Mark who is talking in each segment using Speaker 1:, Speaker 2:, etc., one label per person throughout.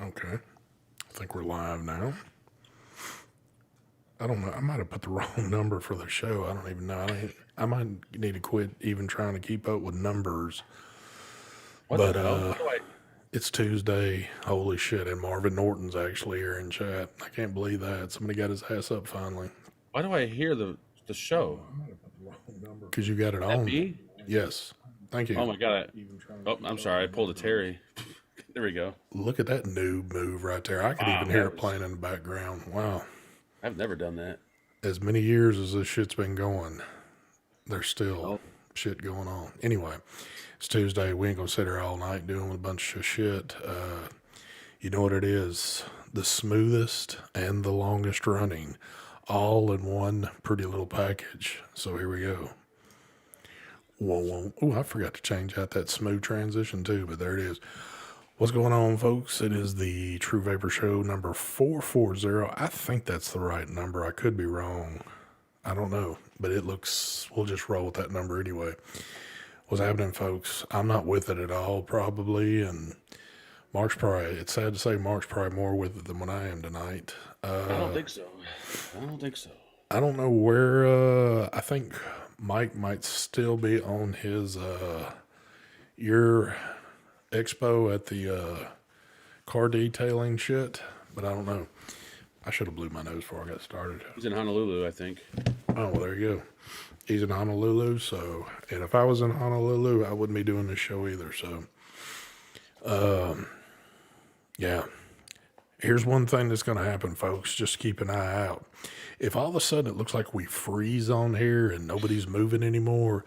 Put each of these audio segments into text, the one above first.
Speaker 1: Okay. I think we're live now. I don't know. I might have put the wrong number for the show. I don't even know. I might need to quit even trying to keep up with numbers.
Speaker 2: What
Speaker 1: But
Speaker 2: the hell?
Speaker 1: it's Tuesday. Holy shit. And Marvin Norton's actually here in chat. I can't believe that. Somebody got his ass up finally.
Speaker 2: Why do I hear the show?
Speaker 1: Because you got it on.
Speaker 2: Me?
Speaker 1: Yes. Thank you.
Speaker 2: Oh my god. Oh, I'm sorry. I pulled a Terry. There we go.
Speaker 1: Look at that noob move right there. I could even hear it playing in the background. Wow.
Speaker 2: I've never done that.
Speaker 1: As many years as this shit's been going, there's still shit going on. Anyway, it's Tuesday. We ain't gonna sit here all night doing a bunch of shit. You know what it is? The smoothest and the longest running, all in one pretty little package. So here we go. Whoa. Oh, I forgot to change out that smooth transition too, but there it is. What's going on, folks? It is the True Vapor Show number 440. I think that's the right number. I could be wrong. I don't know, but it looks, we'll just roll with that number anyway. What's happening, folks? I'm not with it at all, probably, and Mark's probably, it's sad to say Mark's probably more with it than what I am tonight.
Speaker 2: I don't think so.
Speaker 1: I don't know where, I think Mike might still be on his, your expo at the car detailing shit, but I don't know. I should have blew my nose before I got started.
Speaker 2: He's in Honolulu, I think.
Speaker 1: Oh, well, there you go. He's in Honolulu, so, and if I was in Honolulu, I wouldn't be doing this show either, so, yeah. Here's one thing that's going to happen, folks. Just keep an eye out. If all of a sudden it looks like we freeze on here and nobody's moving anymore,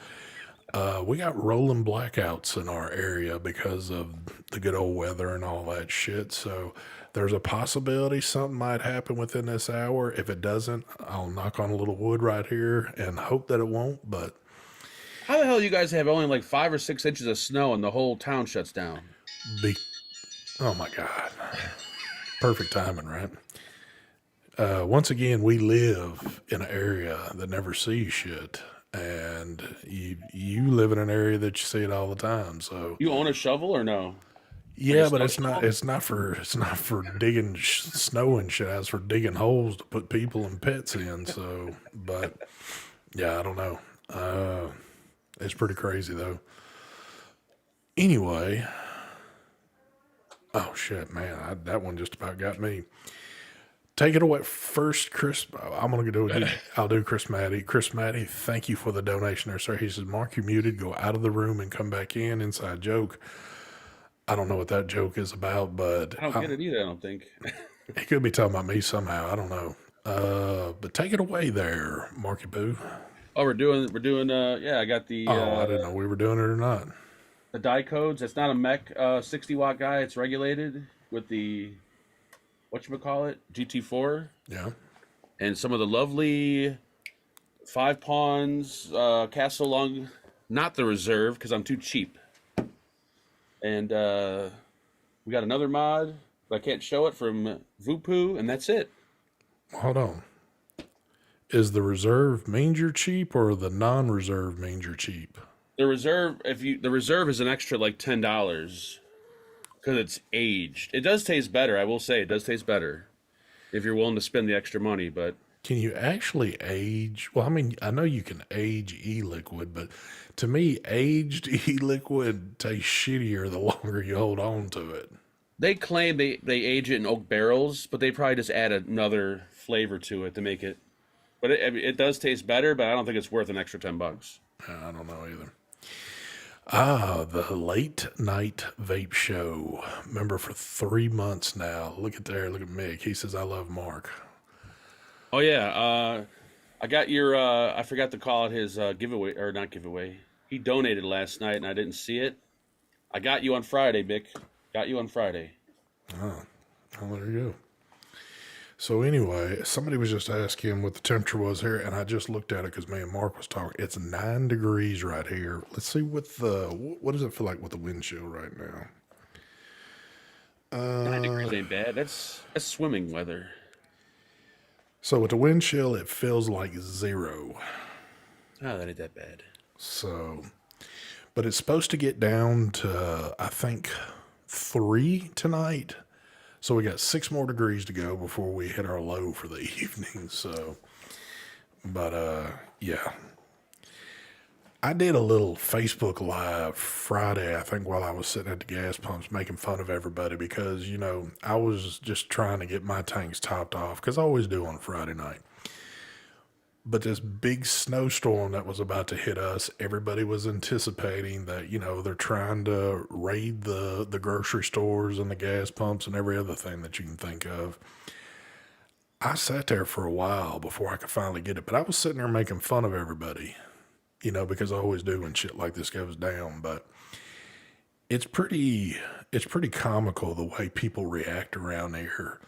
Speaker 1: we got rolling blackouts in our area because of the good old weather and all that shit. So there's a possibility something might happen within this hour. If it doesn't, I'll knock on a little wood right here and hope that it won't. But
Speaker 2: how the hell do you guys have only like 5 or 6 inches of snow and the whole town shuts down?
Speaker 1: Oh my God. Perfect timing, right? Once again, we live in an area that never sees shit. And you live in an area that you see it all the time. So
Speaker 2: you own a shovel or no?
Speaker 1: Yeah, but it's not for digging snow and shit. It's for digging holes to put people and pets in. So, but yeah, I don't know. It's pretty crazy though. Anyway, oh shit, man, that one just about got me. Take it away first, Chris. I'm going to do it. I'll do Chris Matty. Chris Matty, thank you for the donation there, sir. He says, Mark, you muted. Go out of the room and come back in. Inside joke. I don't know what that joke is about, but
Speaker 2: I don't get it either, I don't think.
Speaker 1: He could be talking about me somehow. I don't know. But take it away there, Marky Boo.
Speaker 2: Oh, we're doing, yeah, I got the...
Speaker 1: I didn't know we were doing it or not.
Speaker 2: The die codes. It's not a mech 60-watt guy. It's regulated with the... whatchamacallit, GT4.
Speaker 1: Yeah.
Speaker 2: And some of the lovely 5 Pawns, Castle Long, not the Reserve, because I'm too cheap. And we got another mod, but I can't show it, from Voopoo, and that's it.
Speaker 1: Hold on. Is the Reserve means you're cheap, or the non-Reserve means you're cheap?
Speaker 2: The Reserve, the Reserve is an extra like $10. Because it's aged. It does taste better, I will say. It does taste better if you're willing to spend the extra money, but...
Speaker 1: Can you actually age? Well, I mean, I know you can age e-liquid, but to me, aged e-liquid tastes shittier the longer you hold on to it.
Speaker 2: They claim they age it in oak barrels, but they probably just add another flavor to it to make it... But it does taste better, but I don't think it's worth an extra $10.
Speaker 1: I don't know either. The late night vape show. Member for 3 months now. Look at there. Look at Mick. He says, I love Mark.
Speaker 2: Oh, yeah. I got your, I forgot to call it his giveaway, or not giveaway. He donated last night and I didn't see it. I got you on Friday, Mick. Got you on Friday.
Speaker 1: Oh, there you go. So anyway, somebody was just asking what the temperature was here, and I just looked at it because me and Mark was talking. It's 9 degrees right here. Let's see what does it feel like with the wind chill right now?
Speaker 2: 9 degrees ain't bad. That's swimming weather.
Speaker 1: So with the wind chill, it feels like 0.
Speaker 2: Oh, that ain't that bad.
Speaker 1: So, but it's supposed to get down to, I think, 3 tonight. So we got 6 more degrees to go before we hit our low for the evening. So, but yeah. I did a little Facebook Live Friday, I think, while I was sitting at the gas pumps making fun of everybody because, you know, I was just trying to get my tanks topped off because I always do on Friday night. But this big snowstorm that was about to hit us, everybody was anticipating that, you know, they're trying to raid the grocery stores and the gas pumps and every other thing that you can think of. I sat there for a while before I could finally get it, but I was sitting there making fun of everybody, you know, because I always do when shit like this goes down. But it's pretty comical the way people react around here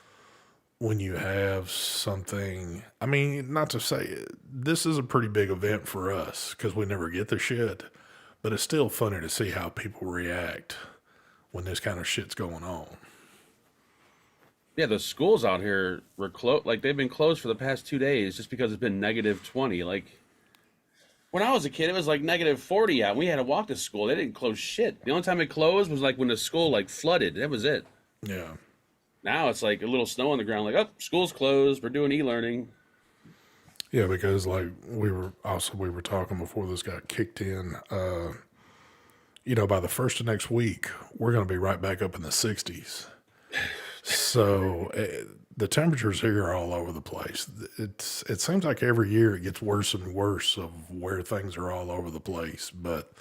Speaker 1: when you have something. I mean, not to say this is a pretty big event for us because we never get the shit, but it's still funny to see how people react when this kind of shit's going on.
Speaker 2: Yeah, the schools out here were closed. Like they've been closed for the past 2 days just because it's been -20. Like when I was a kid, it was like -40 out. We had to walk to school. They didn't close shit. The only time it closed was like when the school like flooded. That was it.
Speaker 1: Yeah.
Speaker 2: Now it's like a little snow on the ground. Like, oh, school's closed. We're doing e-learning.
Speaker 1: Yeah, because like we were talking before this got kicked in. You know, by the first of next week, we're going to be right back up in the 60s. So the temperatures here are all over the place. It seems like every year it gets worse and worse of where things are all over the place. But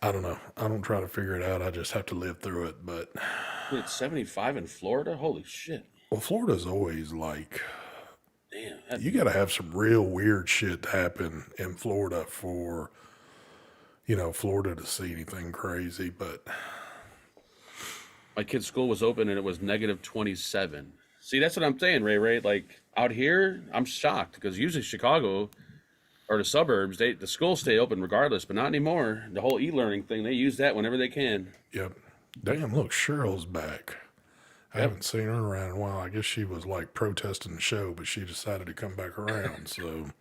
Speaker 1: I don't know. I don't try to figure it out. I just have to live through it. But
Speaker 2: It's 75 in Florida. Holy shit!
Speaker 1: well, Florida's always like,
Speaker 2: Damn,
Speaker 1: you got to have some real weird shit happen in Florida for, you know, Florida to see anything crazy. But
Speaker 2: my kid's school was open and it was -27. See, that's what I'm saying, Ray. Like out here, I'm shocked because usually Chicago or the suburbs, the schools stay open regardless, but not anymore. The whole e-learning thing, they use that whenever they can.
Speaker 1: yep. Damn, look, Cheryl's back. I haven't seen her around in a while. I guess she was like protesting the show, but she decided to come back around. So,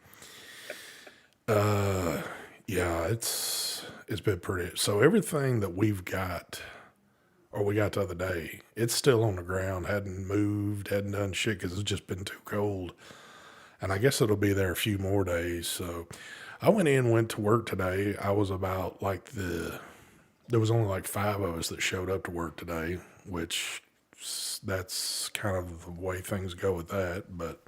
Speaker 1: yeah, it's been pretty. So everything that we've got, or we got the other day, it's still on the ground. Hadn't moved, hadn't done shit because it's just been too cold. And I guess it'll be there a few more days. So I went to work today. I was about like there was only like 5 of us that showed up to work today, which that's kind of the way things go with that. But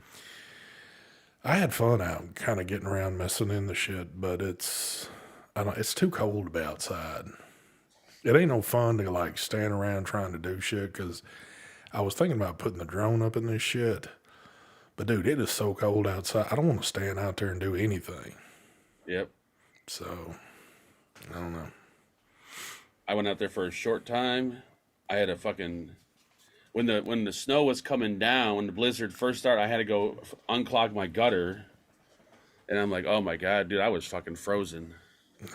Speaker 1: I had fun out kind of getting around messing in the shit, but it's too cold to be outside. It ain't no fun to like stand around trying to do shit because I was thinking about putting the drone up in this shit. But dude, it is so cold outside. I don't want to stand out there and do anything.
Speaker 2: Yep.
Speaker 1: So, I don't know.
Speaker 2: I went out there for a short time. I had a fucking when the snow was coming down, when the blizzard first started, I had to go unclog my gutter. And I'm like, oh my God, dude, I was fucking frozen.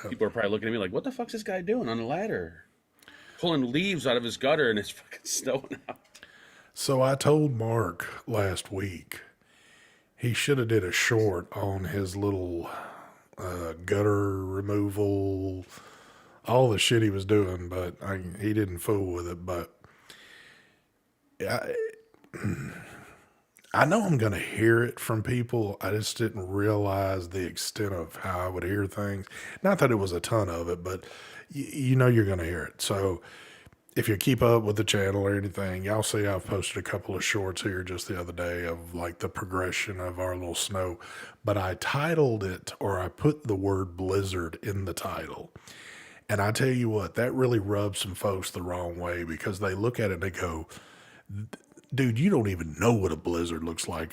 Speaker 2: People are probably looking at me like, what the fuck's this guy doing on the ladder? Pulling leaves out of his gutter and it's fucking snowing out.
Speaker 1: So I told Mark last week he should have did a short on his little gutter removal, all the shit he was doing, but he didn't fool with it. But I know I'm going to hear it from people. I just didn't realize the extent of how I would hear things. Not that it was a ton of it, but you know you're going to hear it. So if you keep up with the channel or anything, y'all see I've posted a couple of shorts here just the other day of like the progression of our little snow. But I titled it, or I put the word blizzard in the title. And I tell you what, that really rubs some folks the wrong way because they look at it and they go, dude, you don't even know what a blizzard looks like.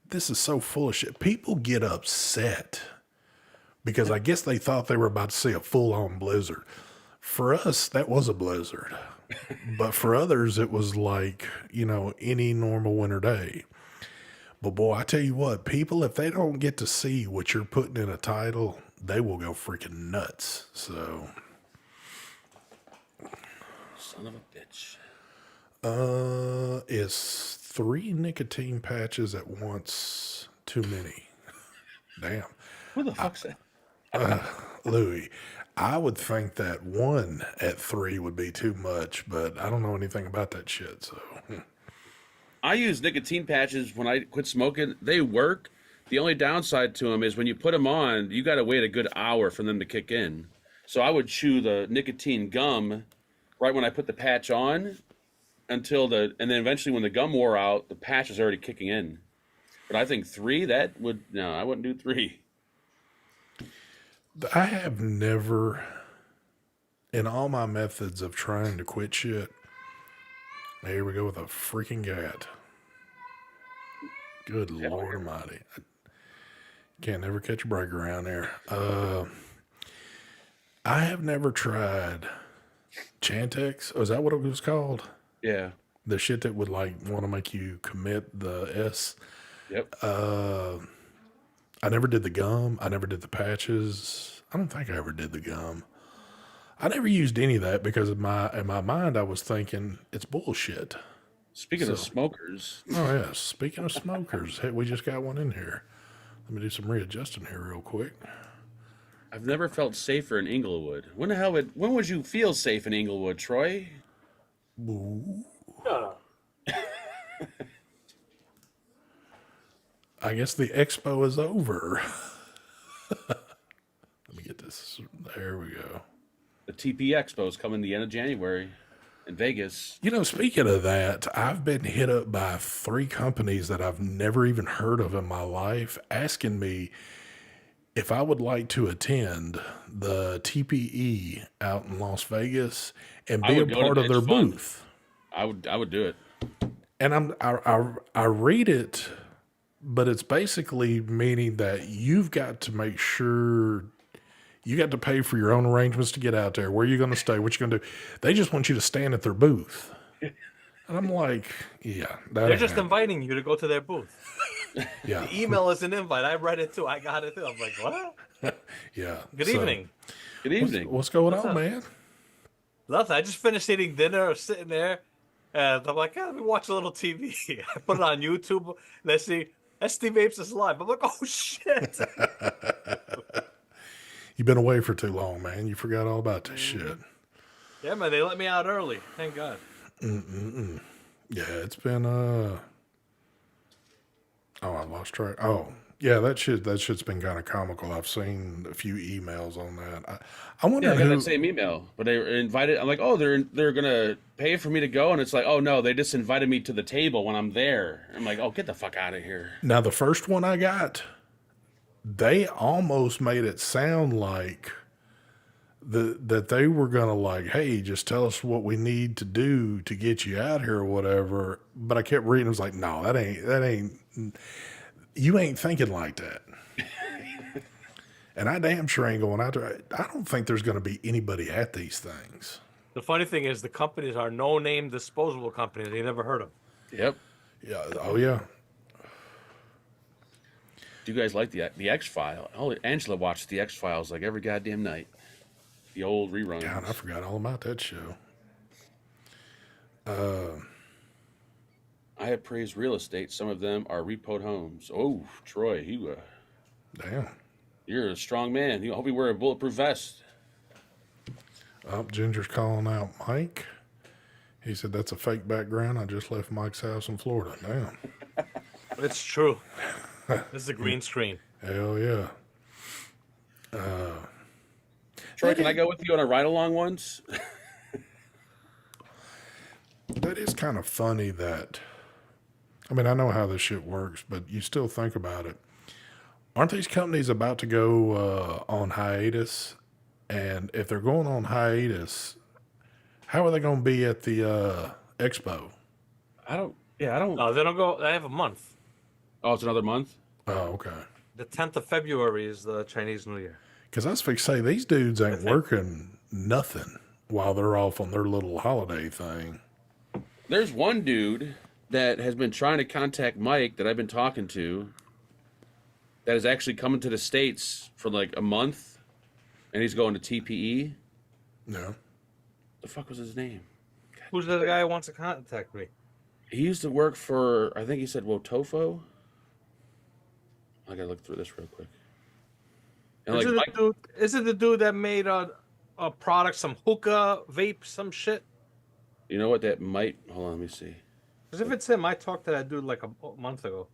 Speaker 1: This is so full of shit. People get upset because I guess they thought they were about to see a full-on blizzard. For us, that was a blizzard. But for others, it was like, you know, any normal winter day. But boy, I tell you what, people, if they don't get to see what you're putting in a title, they will go freaking nuts. So,
Speaker 2: Son of a bitch.
Speaker 1: is 3 nicotine patches at once too many? Damn.
Speaker 2: What the fuck's that?
Speaker 1: Louis, I would think that 1 at 3 would be too much, but I don't know anything about that shit. So
Speaker 2: I use nicotine patches when I quit smoking. They work. The only downside to them is when you put them on, you got to wait a good hour for them to kick in. So I would chew the nicotine gum right when I put the patch on and then eventually when the gum wore out, the patch is already kicking in. But I think 3, no, I wouldn't do 3.
Speaker 1: I have never, in all my methods of trying to quit shit. Here we go with a freaking gat. Good Lord Almighty. Can't never catch a break around there. I have never tried Chantix. Oh, is that what it was called?
Speaker 2: Yeah.
Speaker 1: The shit that would like want to make you commit the S.
Speaker 2: Yep.
Speaker 1: I never did the gum. I never did the patches. I don't think I ever did the gum. I never used any of that because in my mind I was thinking it's bullshit.
Speaker 2: Speaking of smokers.
Speaker 1: Oh yeah. Speaking of smokers, hey, we just got one in here. Let me do some readjusting here real quick.
Speaker 2: I've never felt safer in Inglewood. When would you feel safe in Inglewood, Troy?
Speaker 1: Boo.
Speaker 3: No.
Speaker 1: I guess the expo is over. Let me get this. There we go.
Speaker 2: The TP Expo is coming the end of January in Vegas.
Speaker 1: You know, speaking of that, I've been hit up by 3 companies that I've never even heard of in my life asking me if I would like to attend the TPE out in Las Vegas and be a part of their booth.
Speaker 2: I would do it.
Speaker 1: And I read it, but it's basically meaning that you've got to make sure you got to pay for your own arrangements to get out there, where you're going to stay, what you're going to do. They just want you to stand at their booth. And I'm like, yeah.
Speaker 3: They're just inviting you to go to their booth.
Speaker 1: Yeah.
Speaker 3: The email is an invite. I read it too. I got it too. I'm like, what?
Speaker 1: Yeah.
Speaker 3: Good evening.
Speaker 2: Good evening.
Speaker 1: What's going on,
Speaker 3: up?
Speaker 1: man?
Speaker 3: Nothing. I just finished eating dinner, I was sitting there, and I'm like, let me watch a little TV. I put it on YouTube. Let's see. SD Vapes is live. I'm like, oh shit.
Speaker 1: You've been away for too long, man. You forgot all about this shit.
Speaker 3: Yeah, man. They let me out early. Thank God.
Speaker 1: Yeah, it's been Oh, I lost track. Oh, yeah, that shit's been kind of comical. I've seen a few emails on that. I wonder
Speaker 2: Yeah, I got
Speaker 1: who.
Speaker 2: that same email, but they were invited. I'm like, oh, they're gonna pay for me to go, and it's like, oh no, they just invited me to the table when I'm there. I'm like, oh, get the fuck out of here.
Speaker 1: Now, the first one I got, they almost made it sound like that they were gonna like, hey, just tell us what we need to do to get you out here or whatever. But I kept reading, it was like, no, that ain't. You ain't thinking like that. And I damn sure ain't going out there. I don't think there's going to be anybody at these things.
Speaker 3: The funny thing is, the companies are no-name disposable companies. They never heard of.
Speaker 2: Yep.
Speaker 1: Yeah. Oh, yeah.
Speaker 2: Do you guys like the X-File? Oh, Angela watched the X-Files like every goddamn night. The old reruns.
Speaker 1: God, I forgot all about that show.
Speaker 2: I have praised real estate. Some of them are repoed homes. Oh, Troy,
Speaker 1: Damn.
Speaker 2: you're a strong man. I hope you wear a bulletproof vest.
Speaker 1: Oh, Ginger's calling out Mike. He said that's a fake background. I just left Mike's house in Florida. Damn.
Speaker 3: It's true. This is a green screen.
Speaker 1: Hell yeah.
Speaker 2: Troy, can I go with you on a ride-along once?
Speaker 1: That is kind of funny that, I mean, I know how this shit works, but you still think about it. Aren't these companies about to go on hiatus? And if they're going on hiatus, how are they going to be at the expo?
Speaker 2: I don't. Yeah, I don't.
Speaker 3: No, they don't go. They have a month.
Speaker 2: Oh, it's another month.
Speaker 1: Oh, okay.
Speaker 3: The 10th of February is the Chinese New Year.
Speaker 1: Because I was fixing to say, these dudes ain't working nothing while they're off on their little holiday thing.
Speaker 2: There's one dude that has been trying to contact Mike that I've been talking to that is actually coming to the States for like a month, and he's going to TPE.
Speaker 1: No.
Speaker 2: The fuck was his name?
Speaker 3: Who's the guy who wants to contact me?
Speaker 2: He used to work for, I think he said Wotofo. I gotta look through this real quick. And
Speaker 3: Is
Speaker 2: like
Speaker 3: it the
Speaker 2: Mike,
Speaker 3: dude? Is it the dude that made a product, some hookah vape, some shit?
Speaker 2: you know what that might? Hold on, let me see.
Speaker 3: Because if it's him, I talked to that dude like a month ago,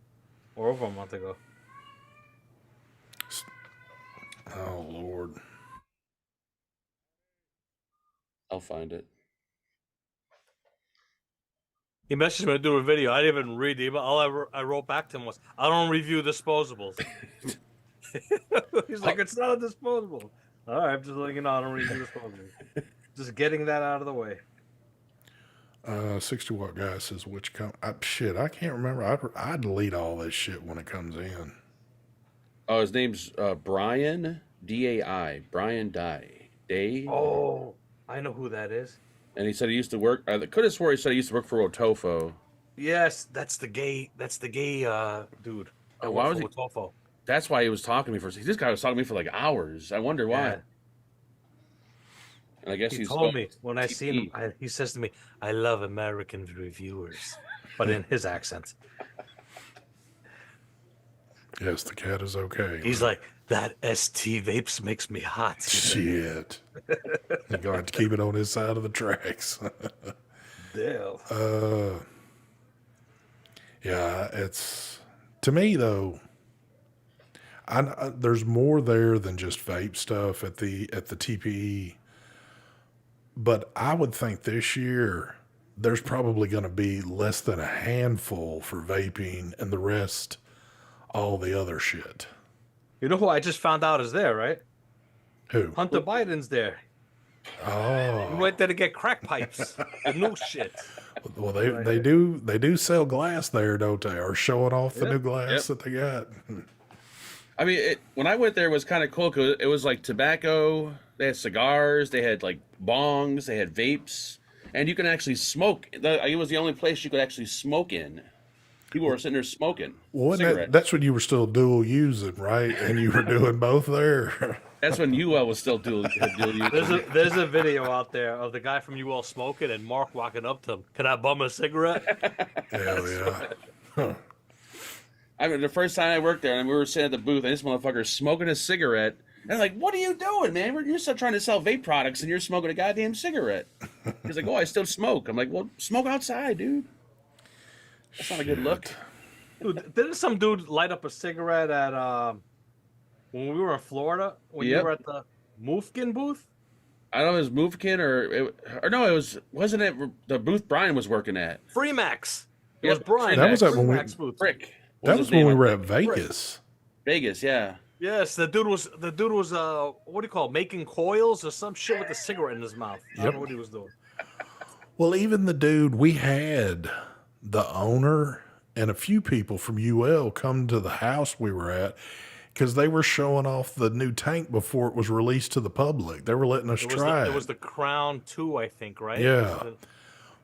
Speaker 3: or over a month ago.
Speaker 1: Oh Lord.
Speaker 2: I'll find it.
Speaker 3: He messaged me to do a video. I didn't even read the email. All I wrote back to him was, "I don't review disposables." He's like, "It's not a disposable." All right, I'm just letting you know I don't review disposables. Just getting that out of the way.
Speaker 1: 60 watt guy says which shit, I can't remember. I delete all this shit when it comes in.
Speaker 2: Oh, his name's Brian Dai. Brian Day.
Speaker 3: Oh, I know who that is.
Speaker 2: And he said he used to work. I could have swore he said he used to work for Otofo.
Speaker 3: Yes, that's the gay dude.
Speaker 2: Oh, why was he?
Speaker 3: Otofo.
Speaker 2: That's why he was talking to me for. This guy was talking to me for like hours. I wonder why.
Speaker 3: Yeah.
Speaker 2: And I guess
Speaker 3: He
Speaker 2: he's
Speaker 3: told me when I
Speaker 2: T.T.V.
Speaker 3: seen him. He says to me, "I love American reviewers," but in his accent.
Speaker 1: Yes, the cat is okay.
Speaker 3: He's like, "That ST Vapes makes me hot."
Speaker 1: Shit. You're going to have to keep it on his side of the tracks.
Speaker 3: Damn.
Speaker 1: Yeah, it's to me though. There's more there than just vape stuff at the TPE, but I would think this year there's probably going to be less than a handful for vaping, and the rest all the other shit.
Speaker 3: You know who I just found out is there, right?
Speaker 1: Who?
Speaker 3: Hunter Biden's there. We
Speaker 1: Oh,
Speaker 3: went there to get crack pipes. The new shit.
Speaker 1: well they do sell glass there, don't they? Or showing off the
Speaker 3: Yep.
Speaker 1: new glass that they got.
Speaker 2: I mean, when I went there, it was kind of cool because it was like tobacco. They had cigars. They had like bongs. They had vapes, and you can actually smoke. It was the only place you could actually smoke in. People were sitting there smoking.
Speaker 1: Well, that's when you were still dual using, right? And you were doing both there.
Speaker 2: That's when UL was still dual using.
Speaker 3: There's a video out there of the guy from UL smoking and Mark walking up to him. Can I bum a cigarette?
Speaker 1: Hell yeah. Huh.
Speaker 2: I mean, the first time I worked there, and we were sitting at the booth, and this motherfucker's smoking a cigarette. And I'm like, "What are you doing, man? You're still trying to sell vape products, and you're smoking a goddamn cigarette." He's like, "Oh, I still smoke." I'm like, "Well, smoke outside, dude. That's not a good look."
Speaker 3: Dude, didn't some dude light up a cigarette at when we were in Florida? When you were at the Moofkin booth?
Speaker 2: I don't know if it was Moofkin or no, wasn't it the booth Brian was working at?
Speaker 3: Freemax. It
Speaker 2: Yep,
Speaker 3: was Brian.
Speaker 1: That was at when we-
Speaker 3: Freemax booth.
Speaker 2: Frick.
Speaker 1: That was when we were at Vegas.
Speaker 2: Vegas, yeah.
Speaker 3: Yes, the dude was what do you call it, making coils or some shit with a cigarette in his mouth. I don't know what he was doing.
Speaker 1: Well, even the dude, we had the owner and a few people from UL come to the house we were at because they were showing off the new tank before it was released to the public. They were letting us try it.
Speaker 3: It was the Crown 2, I think, right?
Speaker 1: Yeah.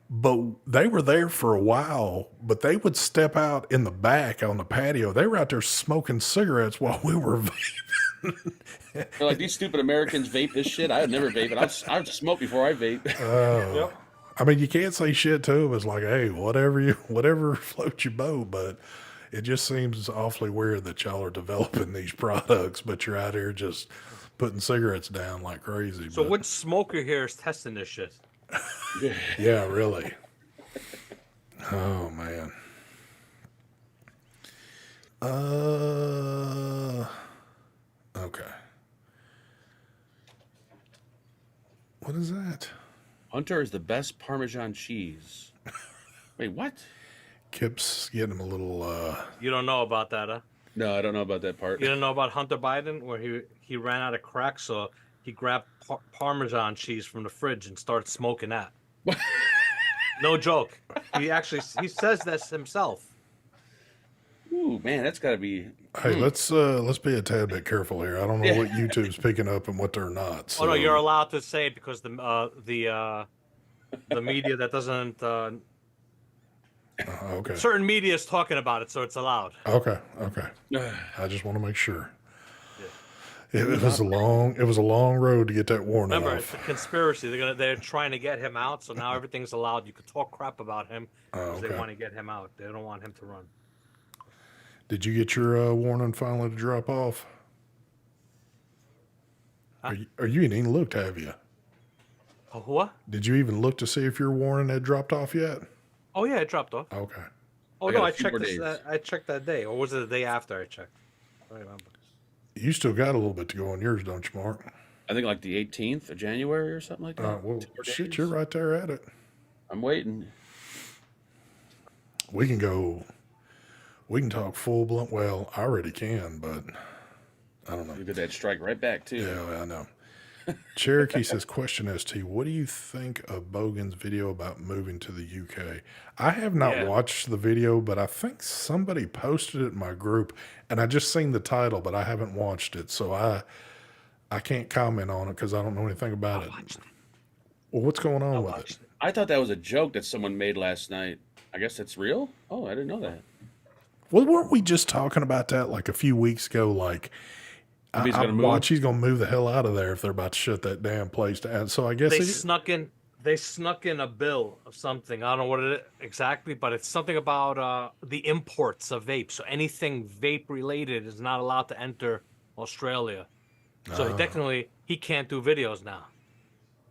Speaker 1: But they were there for a while, but they would step out in the back on the patio. They were out there smoking cigarettes while we were vaping.
Speaker 2: They're like, "These stupid Americans vape this shit. I would never vape it. I've smoked before I vape."
Speaker 3: Yep.
Speaker 1: I mean, you can't say shit to them. It's like, hey, whatever floats your boat. But it just seems awfully weird that y'all are developing these products, but you're out here just putting cigarettes down like crazy.
Speaker 3: So which smoker here is testing this shit?
Speaker 1: Yeah, really. Oh man. Okay. What is that?
Speaker 2: Hunter is the best Parmesan cheese. Wait, what?
Speaker 1: Kip's getting him a little.
Speaker 3: You don't know about that, huh?
Speaker 2: No, I don't know about that part.
Speaker 3: You don't know about Hunter Biden, where he ran out of crack, so he grabbed Parmesan cheese from the fridge and started smoking that. No joke. He says this himself.
Speaker 2: Ooh, man, that's got to be.
Speaker 1: Hey, let's be a tad bit careful here. I don't know what YouTube's picking up and what they're not. So.
Speaker 3: Oh no, you're allowed to say it because the media that doesn't
Speaker 1: Okay.
Speaker 3: certain media is talking about it, so it's allowed.
Speaker 1: Okay. I just want to make sure. It was a long road to get that warning
Speaker 3: Remember,
Speaker 1: off.
Speaker 3: it's a conspiracy. They're trying to get him out, so now everything's allowed. You could talk crap about him because they want to get him out. They don't want him to run.
Speaker 1: Did you get your warning finally to drop off? Are you even looked, have you?
Speaker 3: Oh, what?
Speaker 1: Did you even look to see if your warning had dropped off yet?
Speaker 3: Oh yeah, it dropped off.
Speaker 1: Okay.
Speaker 3: Oh
Speaker 2: I
Speaker 3: no,
Speaker 2: got a
Speaker 3: I
Speaker 2: few
Speaker 3: checked
Speaker 2: more
Speaker 3: this.
Speaker 2: days.
Speaker 3: I checked that day, or was it the day after I checked? I don't remember.
Speaker 1: You still got a little bit to go on yours, don't you, Mark?
Speaker 2: I think like the 18th of January or something like that.
Speaker 1: Well,
Speaker 2: 2 more
Speaker 1: shit,
Speaker 2: days.
Speaker 1: you're right there at it.
Speaker 2: I'm waiting.
Speaker 1: We can talk full blown. Well, I already can, but I don't know.
Speaker 2: You get that strike right back too.
Speaker 1: Yeah, I know. Cherokee says, question ST, what do you think of Bogan's video about moving to the UK? I have not watched the video, but I think somebody posted it in my group, and I just seen the title, but I haven't watched it, so I can't comment on it because I don't know anything about it. Well, what's going on with it?
Speaker 2: I thought that was a joke that someone made last night. I guess it's real? Oh, I didn't know that.
Speaker 1: Well, weren't we just talking about that like a few weeks ago? Like,
Speaker 2: He's gonna move?
Speaker 1: watch, he's going to move the hell out of there if they're about to shut that damn place down. So I guess
Speaker 3: They snuck in a bill of something. I don't know what it is exactly, but it's something about the imports of vape. So anything vape related is not allowed to enter Australia. So technically, he can't do videos now.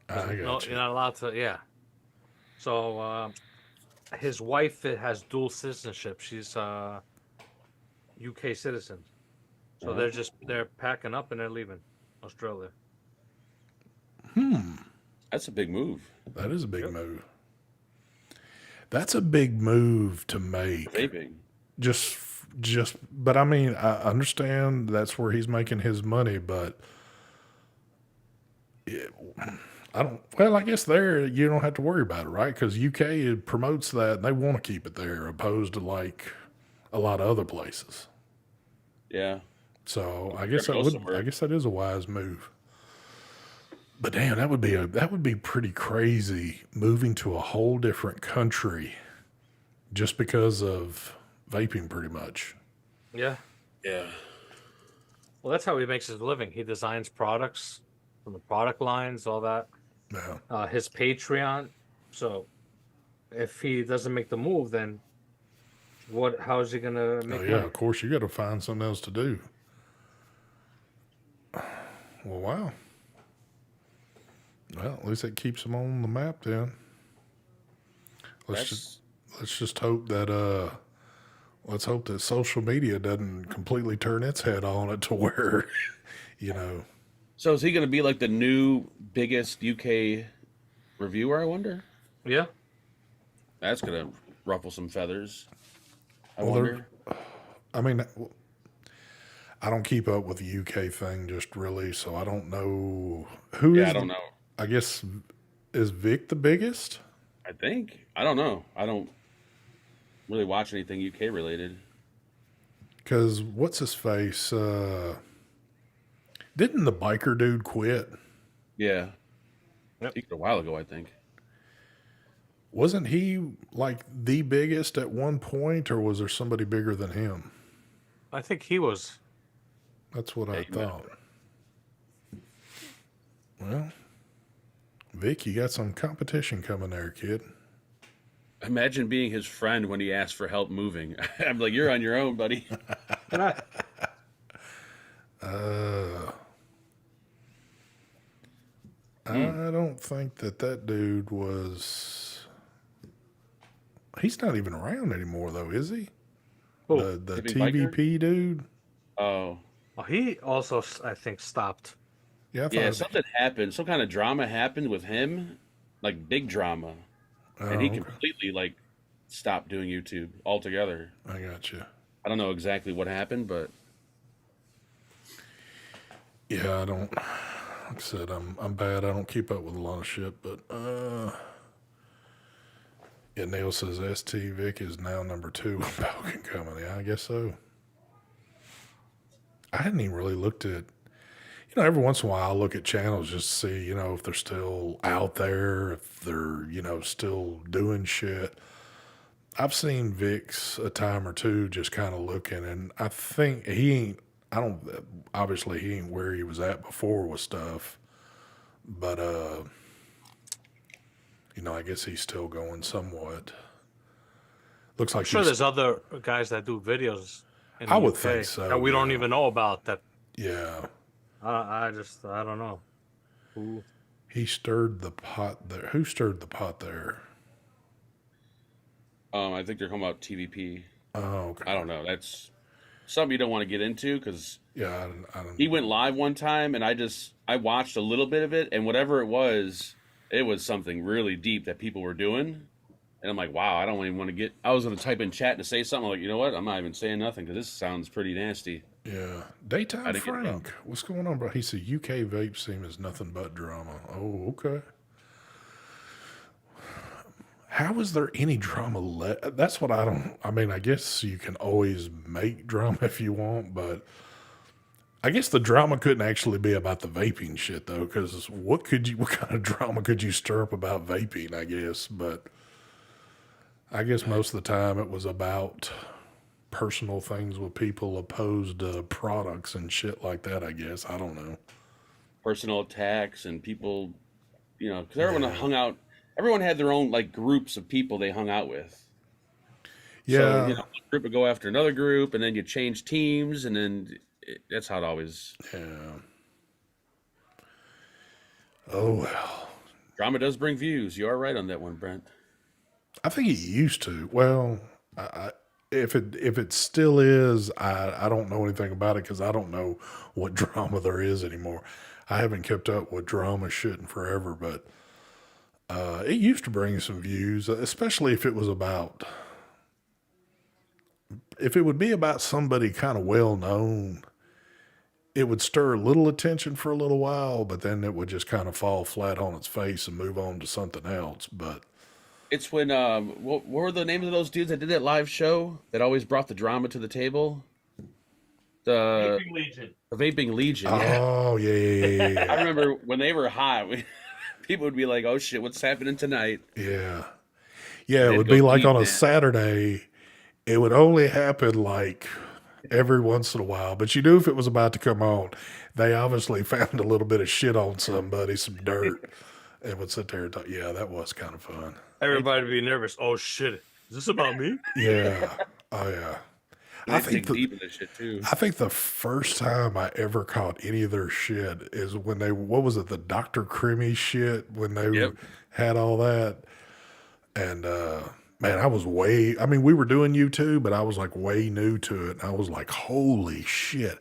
Speaker 1: I got
Speaker 3: No,
Speaker 1: you.
Speaker 3: you're not allowed to. Yeah. So his wife has dual citizenship. She's UK citizen. So they're packing up and they're leaving Australia.
Speaker 2: That's a big move.
Speaker 1: That is a big move. That's a big move to make.
Speaker 2: Vaping.
Speaker 1: But I mean, I understand that's where he's making his money, but I guess there you don't have to worry about it, right? Because UK promotes that and they want to keep it there opposed to like a lot of other places.
Speaker 2: Yeah.
Speaker 1: So I guess that is a wise move. But damn, that would be pretty crazy moving to a whole different country just because of vaping, pretty much.
Speaker 3: Yeah.
Speaker 2: Yeah.
Speaker 3: Well, that's how he makes his living. He designs products from the product lines, all that.
Speaker 1: Yeah.
Speaker 3: His Patreon. So if he doesn't make the move, then how is he gonna make money?
Speaker 1: Of course you got to find something else to do. Well, wow. Well, at least it keeps him on the map then. Let's just hope that let's hope that social media doesn't completely turn its head on it to where,
Speaker 2: So is he going to be like the new biggest UK reviewer, I wonder?
Speaker 3: Yeah.
Speaker 2: That's going to ruffle some feathers. I
Speaker 1: Well,
Speaker 2: wonder.
Speaker 1: I mean, I don't keep up with the UK thing just really, so I don't know who is.
Speaker 2: I don't know.
Speaker 1: I guess, is Vic the biggest?
Speaker 2: I think. I don't know. I don't really watch anything UK related.
Speaker 1: Because what's his face? Didn't the biker dude quit?
Speaker 2: Yeah.
Speaker 3: Yep.
Speaker 2: He quit a while ago, I think.
Speaker 1: Wasn't he like the biggest at one point, or was there somebody bigger than him?
Speaker 3: I think he was.
Speaker 1: That's what I thought. Well, Vic, you got some competition coming there, kid.
Speaker 2: Imagine being his friend when he asked for help moving. I'm like, you're on your own, buddy.
Speaker 1: I don't think that dude was. He's not even around anymore, though, is he?
Speaker 3: Who?
Speaker 1: The
Speaker 2: Maybe
Speaker 1: TVP dude.
Speaker 2: Oh.
Speaker 3: Oh, he also, I think, stopped.
Speaker 1: Yeah,
Speaker 2: Yeah, something happened. Some kind of drama happened with him. Like, big drama. And he completely, like, stopped doing YouTube altogether.
Speaker 1: I got you.
Speaker 2: I don't know exactly what happened, but...
Speaker 1: Yeah, I don't. Like I said, I'm bad. I don't keep up with a lot of shit, but yeah, Neil says ST Vic is now number 2 with Falcon Company. I guess so. I hadn't even really looked at, every once in a while I look at channels just to see, if they're still out there, if they're, still doing shit. I've seen Vic's a time or two just kind of looking, and I think obviously he ain't where he was at before with stuff, but, I guess he's still going somewhat. Looks like
Speaker 3: I'm sure there's other guys that do videos in the
Speaker 1: I would
Speaker 3: UK
Speaker 1: think so,
Speaker 3: that we don't
Speaker 1: yeah.
Speaker 3: even know about that.
Speaker 1: Yeah.
Speaker 3: I don't know. Who?
Speaker 1: He stirred the pot there. Who stirred the pot there?
Speaker 2: I think they're talking about TVP.
Speaker 1: Oh, okay.
Speaker 2: I don't know. That's something you don't want to get into because
Speaker 1: Yeah, I don't.
Speaker 2: he went live one time and I watched a little bit of it, and whatever it was something really deep that people were doing. And I'm like, wow, I don't even want to get. I was going to type in chat to say something. I'm like, you know what? I'm not even saying nothing because this sounds pretty nasty.
Speaker 1: Yeah. Daytime Frank. What's going on, bro? He said UK vape scene is nothing but drama. Oh, okay. How is there any drama left? That's what I don't. I mean, I guess you can always make drama if you want, but I guess the drama couldn't actually be about the vaping shit though, because what kind of drama could you stir up about vaping? I guess, but I guess most of the time it was about personal things with people opposed to products and shit like that. I guess I don't know.
Speaker 2: Personal attacks and people, because everyone hung out. Everyone had their own like groups of people they hung out with.
Speaker 1: Yeah.
Speaker 2: So, one group would go after another group, and then you change teams, and then that's how it always.
Speaker 1: Yeah. Oh well.
Speaker 2: Drama does bring views. You are right on that one, Brent.
Speaker 1: I think it used to. Well, if it still is, I don't know anything about it because I don't know what drama there is anymore. I haven't kept up with drama shit in forever, but it used to bring some views, especially if it was about, if it would be about somebody kind of well known, it would stir a little attention for a little while, but then it would just kind of fall flat on its face and move on to something else. But
Speaker 2: it's when what were the names of those dudes that did that live show that always brought the drama to the table? The
Speaker 3: Vaping Legion.
Speaker 2: The Vaping Legion.
Speaker 1: Oh yeah.
Speaker 2: I remember when they were hot. People would be like, "Oh shit, what's happening tonight?"
Speaker 1: Yeah. It would be like on a Saturday. It would only happen like every once in a while, but you knew if it was about to come on, they obviously found a little bit of shit on somebody, some dirt, and would sit there and talk. Yeah, that was kind of fun.
Speaker 3: Everybody would be nervous. Oh shit, is this about me?
Speaker 1: Yeah. Oh yeah.
Speaker 2: I think deep in this shit too.
Speaker 1: I think the first time I ever caught any of their shit is when what was it, the Dr. Crimmy shit, when they had all that. And man, we were doing YouTube, but I was like way new to it. And I was like, holy shit,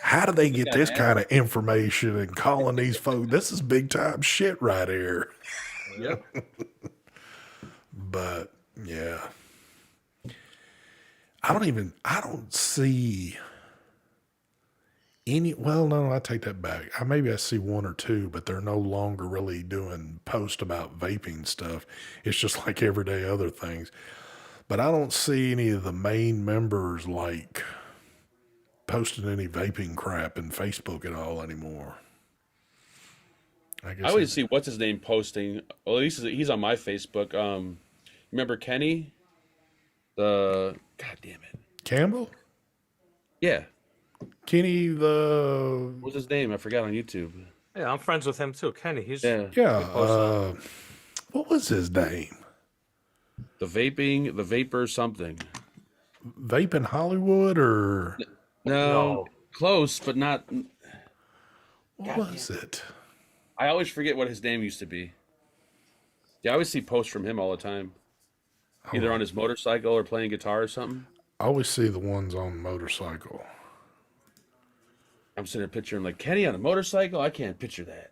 Speaker 1: how do they get this kind of information and calling these folks? This is big time shit right here.
Speaker 2: Yep.
Speaker 1: But yeah. I don't see any, well, no, I take that back. Maybe I see one or two, but they're no longer really doing posts about vaping stuff. It's just like everyday other things. But I don't see any of the main members like posting any vaping crap in Facebook at all anymore.
Speaker 2: I always see what's his name posting. Well, at least he's on my Facebook. Remember Kenny? God damn it.
Speaker 1: Campbell?
Speaker 2: Yeah.
Speaker 1: Kenny
Speaker 2: What's his name? I forgot on YouTube.
Speaker 3: Yeah, I'm friends with him too. Kenny,
Speaker 1: what was his name?
Speaker 2: The Vapor something.
Speaker 1: Vaping Hollywood or
Speaker 2: No. Close, but not.
Speaker 1: What was it?
Speaker 2: I always forget what his name used to be. Yeah, I always see posts from him all the time. Either on his motorcycle or playing guitar or something.
Speaker 1: I always see the ones on motorcycle.
Speaker 2: I'm sitting there picturing like Kenny on a motorcycle. I can't picture that.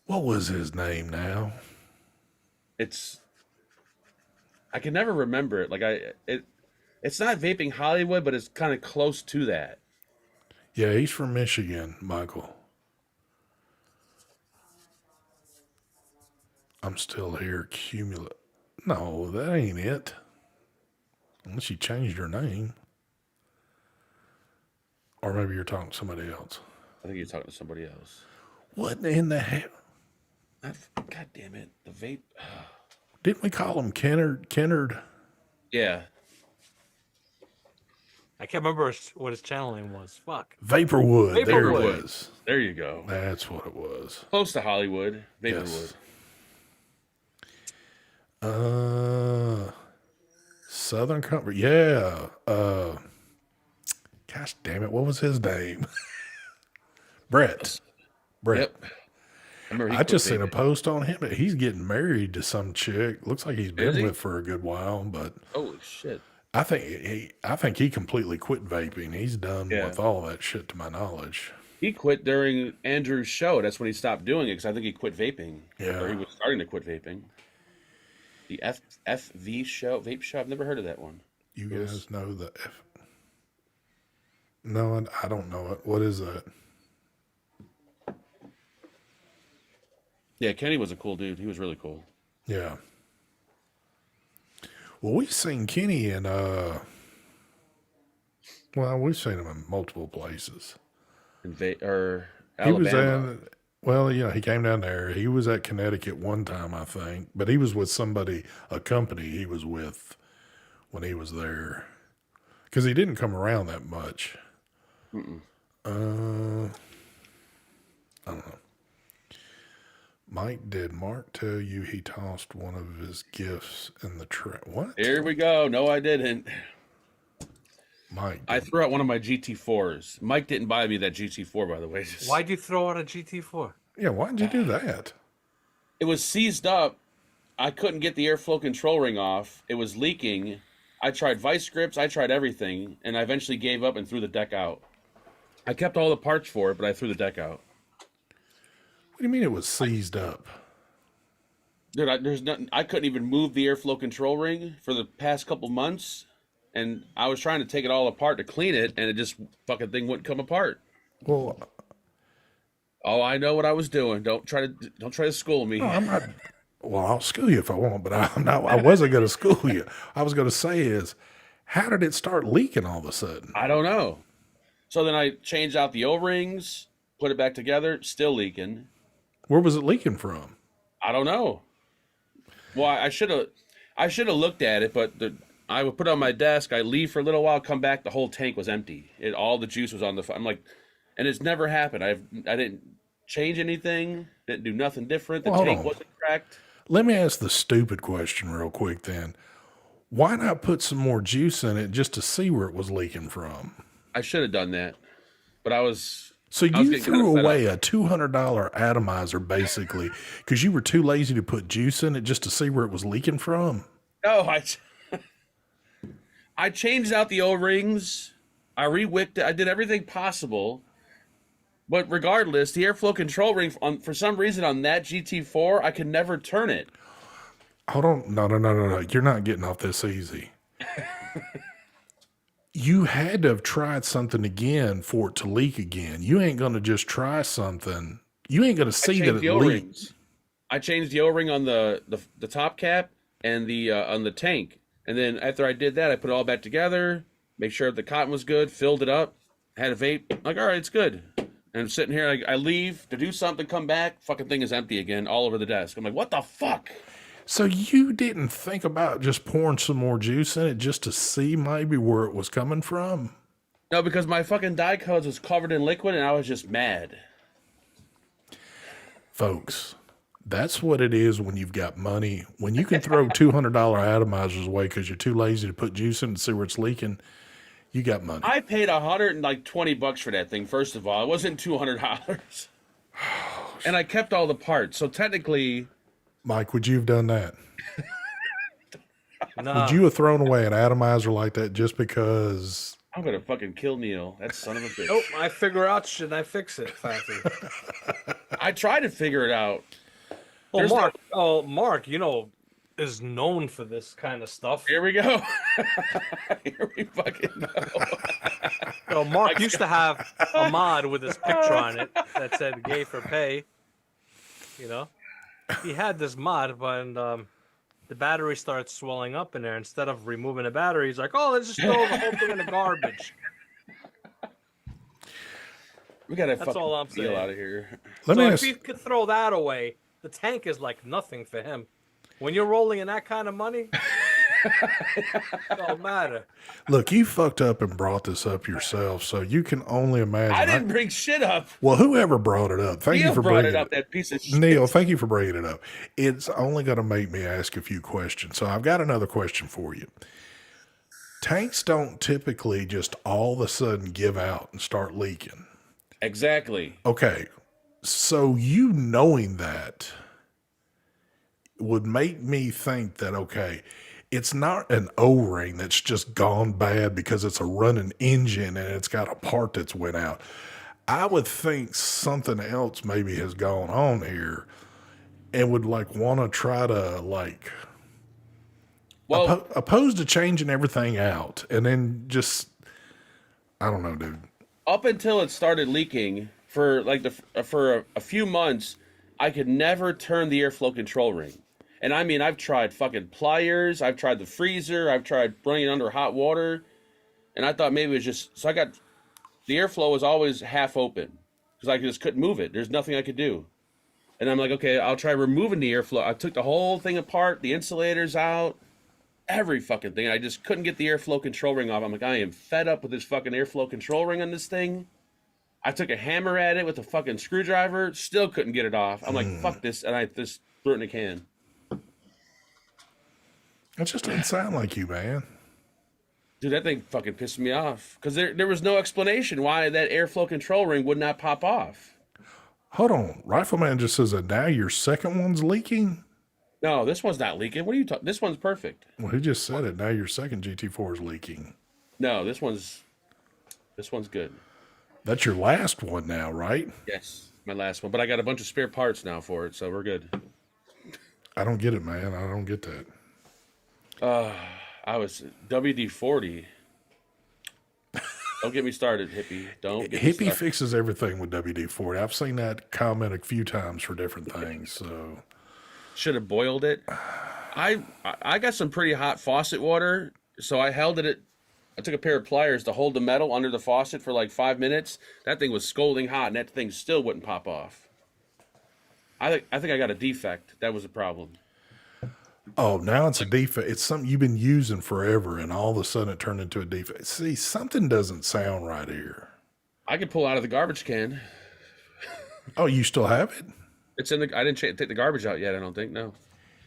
Speaker 1: What was his name now?
Speaker 2: I can never remember it. Like it's not Vaping Hollywood, but it's kind of close to that.
Speaker 1: Yeah, he's from Michigan, Michael. I'm still here. No, that ain't it. Unless you changed your name. Or maybe you're talking to somebody else.
Speaker 2: I think you're talking to somebody else.
Speaker 1: What in the hell?
Speaker 2: God damn it. The Vape.
Speaker 1: Didn't we call him Kennard?
Speaker 2: Yeah.
Speaker 3: I can't remember what his channel name was. Fuck.
Speaker 1: Vaporwood. There it was.
Speaker 2: There you go.
Speaker 1: That's what it was.
Speaker 2: Close to Hollywood. Vaporwood.
Speaker 1: Yes. Southern Comfort. Yeah. Gosh damn it. What was his name? Brett.
Speaker 2: Yep.
Speaker 1: I just seen a post on him. He's getting married to some chick. Looks like he's been with for a good while, but
Speaker 2: holy shit.
Speaker 1: I think he completely quit vaping. He's done with all that shit, to my knowledge.
Speaker 2: He quit during Andrew's show. That's when he stopped doing it, because I think he quit vaping.
Speaker 1: Yeah.
Speaker 2: Or he was starting to quit vaping. The FV show, vape show. I've never heard of that one.
Speaker 1: You guys know the F? No, I don't know it. What is that?
Speaker 2: Yeah, Kenny was a cool dude. He was really cool.
Speaker 1: Yeah. Well, we've seen Kenny in, we've seen him in multiple places.
Speaker 2: In Alabama.
Speaker 1: He was he came down there. He was at Connecticut one time, I think, but he was with a company he was with when he was there. Because he didn't come around that much. I don't know. Mike, did Mark tell you he tossed one of his gifts in the trash? What?
Speaker 2: Here we go. No, I didn't.
Speaker 1: Mike.
Speaker 2: I threw out one of my GT4s. Mike didn't buy me that GT4, by the way.
Speaker 3: Why'd you throw out a GT4?
Speaker 1: Yeah, why'd you do that?
Speaker 2: It was seized up. I couldn't get the airflow control ring off. It was leaking. I tried vice grips. I tried everything. And I eventually gave up and threw the deck out. I kept all the parts for it, but I threw the deck out.
Speaker 1: What do you mean it was seized up?
Speaker 2: Dude, there's nothing. I couldn't even move the airflow control ring for the past couple months, and I was trying to take it all apart to clean it, and it just fucking thing wouldn't come apart.
Speaker 1: Well,
Speaker 2: I know what I was doing. Don't try to school me.
Speaker 1: No, I'm not. Well, I'll school you if I want, but I'm not. I wasn't going to school you. I was going to say is, how did it start leaking all of a sudden?
Speaker 2: I don't know. So then I changed out the O-rings, put it back together, still leaking.
Speaker 1: Where was it leaking from?
Speaker 2: I don't know. Well, I should have looked at it, but I would put it on my desk. I leave for a little while, come back, the whole tank was empty. All the juice was on the. I'm like, and it's never happened. I didn't change anything. Didn't do nothing different. The tank wasn't cracked.
Speaker 1: Let me ask the stupid question real quick. Then, why not put some more juice in it just to see where it was leaking from?
Speaker 2: I should have done that, but I was.
Speaker 1: So you threw away a $200 atomizer basically because you were too lazy to put juice in it just to see where it was leaking from?
Speaker 2: No, I changed out the O-rings. I re-wicked it. I did everything possible. But regardless, the airflow control ring, for some reason on that GT4, I could never turn it.
Speaker 1: Hold on. No. You're not getting off this easy. You had to have tried something again for it to leak again. You ain't going to just try something. You ain't going to see that it leaks.
Speaker 2: I changed the O-ring on the top cap and the on the tank. And then after I did that, I put it all back together, make sure the cotton was good, filled it up, had a vape. Like, all right, it's good. And I'm sitting here, I leave to do something, come back, fucking thing is empty again, all over the desk. I'm like, what the fuck?
Speaker 1: So you didn't think about just pouring some more juice in it just to see maybe where it was coming from?
Speaker 2: No, because my fucking die cuts was covered in liquid and I was just mad.
Speaker 1: Folks, that's what it is when you've got money. When you can throw $200 atomizers away because you're too lazy to put juice in and see where it's leaking, you got money.
Speaker 2: I paid $120 for that thing, first of all. It wasn't $200. And I kept all the parts. So technically...
Speaker 1: Mike, would you have done that?
Speaker 3: No.
Speaker 1: Would you have thrown away an atomizer like that just because?
Speaker 2: I'm gonna fucking kill Neil. That son of a bitch.
Speaker 3: Nope, I figure out should I fix it, Fatty.
Speaker 2: I tried to figure it out.
Speaker 3: Well, Mark, is known for this kind of stuff.
Speaker 2: Here we go. Here we fucking go.
Speaker 3: Mark used to have a mod with his picture on it that said "gay for pay." He had this mod, but the battery starts swelling up in there. Instead of removing the battery, he's like, "Oh, let's just throw the whole thing in the garbage."
Speaker 2: We gotta
Speaker 3: That's all I'm saying.
Speaker 2: deal out of here.
Speaker 3: If he could throw that away, the tank is like nothing for him. When you're rolling in that kind of money, it don't matter.
Speaker 1: Look, you fucked up and brought this up yourself, so you can only imagine.
Speaker 2: I didn't bring shit up.
Speaker 1: Well, whoever brought it up, thank you for bringing it up.
Speaker 2: That piece of shit.
Speaker 1: Neil, thank you for bringing it up. It's only going to make me ask a few questions. So I've got another question for you. Tanks don't typically just all of a sudden give out and start leaking.
Speaker 2: Exactly.
Speaker 1: Okay. So you knowing that would make me think that, okay, it's not an O-ring that's just gone bad because it's a running engine and it's got a part that's went out. I would think something else maybe has gone on here and would like want to try to like
Speaker 2: Well,
Speaker 1: opposed to changing everything out and then just, I don't know, dude.
Speaker 2: up until it started leaking for like for a few months, I could never turn the airflow control ring. And I mean, I've tried fucking pliers, I've tried the freezer, I've tried running it under hot water, and I thought maybe it was just so I got the airflow was always half open because I just couldn't move it. There's nothing I could do. And I'm like, okay, I'll try removing the airflow. I took the whole thing apart, the insulators out, every fucking thing. I just couldn't get the airflow control ring off. I'm like, I am fed up with this fucking airflow control ring on this thing. I took a hammer at it with a fucking screwdriver, still couldn't get it off. I'm like, fuck this, and I just threw it in a can.
Speaker 1: That just doesn't sound like you, man.
Speaker 2: Dude, that thing fucking pissed me off because there was no explanation why that airflow control ring would not pop off.
Speaker 1: Hold on. Rifleman just says that now your second one's leaking?
Speaker 2: No, this one's not leaking. What are you talking? This one's perfect.
Speaker 1: Well, he just said it. Now your second GT4 is leaking.
Speaker 2: No, this one's good.
Speaker 1: That's your last one now, right?
Speaker 2: Yes, my last one. But I got a bunch of spare parts now for it, so we're good.
Speaker 1: I don't get it, man. I don't get that.
Speaker 2: I was WD-40. Don't get me started, hippie. Don't get me
Speaker 1: Hippie
Speaker 2: started.
Speaker 1: fixes everything with WD-40. I've seen that comment a few times for different things. So
Speaker 2: Should have boiled it. I got some pretty hot faucet water, so I held it. I took a pair of pliers to hold the metal under the faucet for like 5 minutes. That thing was scalding hot, and that thing still wouldn't pop off. I think I got a defect. That was the problem.
Speaker 1: oh, now it's a defect. It's something you've been using forever, and all of a sudden it turned into a defect. See, something doesn't sound right here.
Speaker 2: I could pull out of the garbage can.
Speaker 1: Oh, you still have it?
Speaker 2: It's in the. I didn't take the garbage out yet. I don't think. No.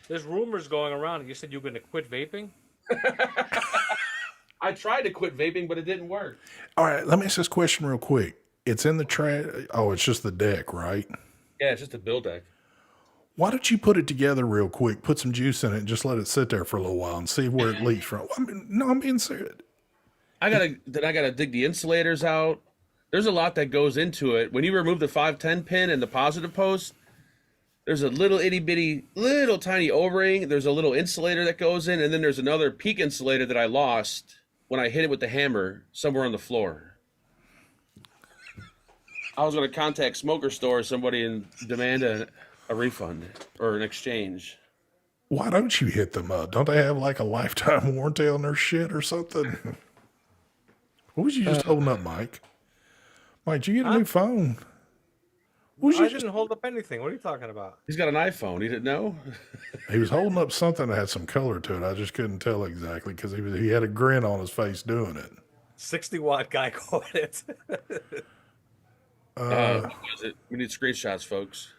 Speaker 3: There's rumors going around. You said you were going to quit vaping?
Speaker 2: I tried to quit vaping, but it didn't work.
Speaker 1: All right, let me ask this question real quick. It's in the trash. Oh, it's just the deck, right?
Speaker 2: Yeah, it's just a build deck.
Speaker 1: Why don't you put it together real quick, put some juice in it, and just let it sit there for a little while and see where it leaks from? I mean, no, I'm being serious.
Speaker 2: I gotta dig the insulators out. There's a lot that goes into it. When you remove the 510 pin and the positive post, there's a little itty bitty, little tiny O-ring. There's a little insulator that goes in, and then there's another peak insulator that I lost when I hit it with the hammer somewhere on the floor. I was going to contact Smoker Store or somebody and demand a refund or an exchange.
Speaker 1: Why don't you hit them up? Don't they have like a lifetime warranty on their shit or something? What was you just holding up, Mike? Mike, did you get a new phone? What was
Speaker 3: I
Speaker 1: you just?
Speaker 3: didn't hold up anything. What are you talking about?
Speaker 2: He's got an iPhone. He didn't know?
Speaker 1: He was holding up something that had some color to it. I just couldn't tell exactly because he had a grin on his face doing it.
Speaker 3: 60-watt guy caught it.
Speaker 2: What was it? We need screenshots, folks.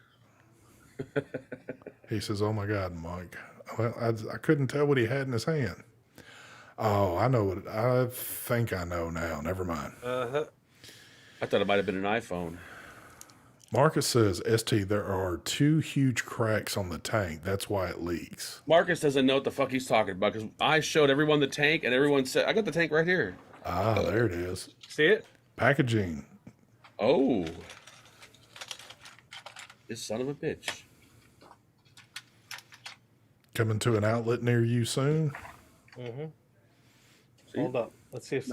Speaker 1: He says, "Oh my God, Mike." Well, I couldn't tell what he had in his hand. Oh, I know what. I think I know now. Never mind.
Speaker 2: I thought it might have been an iPhone.
Speaker 1: Marcus says, "ST, there are 2 huge cracks on the tank. That's why it leaks."
Speaker 2: Marcus doesn't know what the fuck he's talking about because I showed everyone the tank and everyone said, I got the tank right here.
Speaker 1: Ah, there it is.
Speaker 3: See it?
Speaker 1: Packaging.
Speaker 2: Oh. This son of a bitch.
Speaker 1: Coming to an outlet near you soon.
Speaker 3: Hold up. Let's see if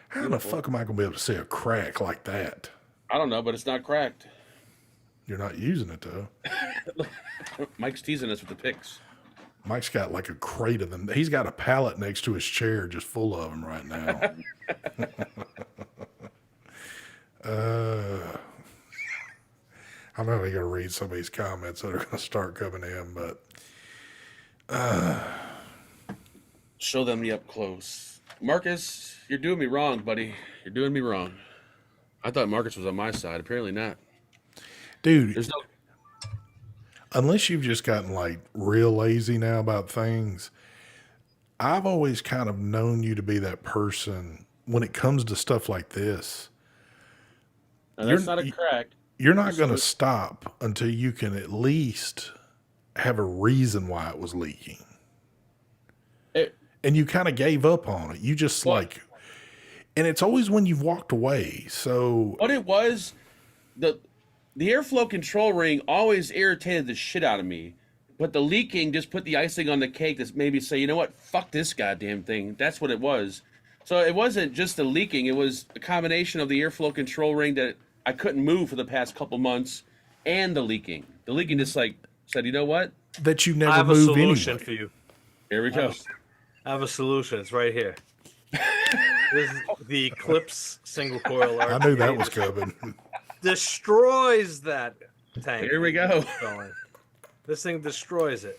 Speaker 1: How the fuck am I going to be able to see a crack like that?
Speaker 2: I don't know, but it's not cracked.
Speaker 1: You're not using it, though.
Speaker 2: Mike's teasing us with the pics.
Speaker 1: Mike's got like a crate of them. He's got a pallet next to his chair just full of them right now. I'm only going to read some of these comments that are going to start coming in, but
Speaker 2: Show them me up close. Marcus, you're doing me wrong, buddy. You're doing me wrong. I thought Marcus was on my side. Apparently not.
Speaker 1: dude,
Speaker 2: There's no...
Speaker 1: unless you've just gotten like real lazy now about things, I've always kind of known you to be that person when it comes to stuff like this.
Speaker 2: And that's not a crack.
Speaker 1: You're not going to stop until you can at least have a reason why it was leaking. And you kind of gave up on it. You just and it's always when you've walked away. So
Speaker 2: what it was, the airflow control ring always irritated the shit out of me. But the leaking just put the icing on the cake that made me say, you know what, fuck this goddamn thing. That's what it was. So it wasn't just the leaking. It was a combination of the airflow control ring that I couldn't move for the past couple months and the leaking. The leaking just said, you know what?
Speaker 1: That you never
Speaker 3: I have
Speaker 1: move
Speaker 3: a solution
Speaker 1: anyway.
Speaker 3: for you.
Speaker 2: Here we go.
Speaker 3: I have a solution. It's right here. This is the Eclipse single coil.
Speaker 1: I knew that was coming.
Speaker 3: Destroys that tank.
Speaker 2: Here we go.
Speaker 3: This thing destroys it.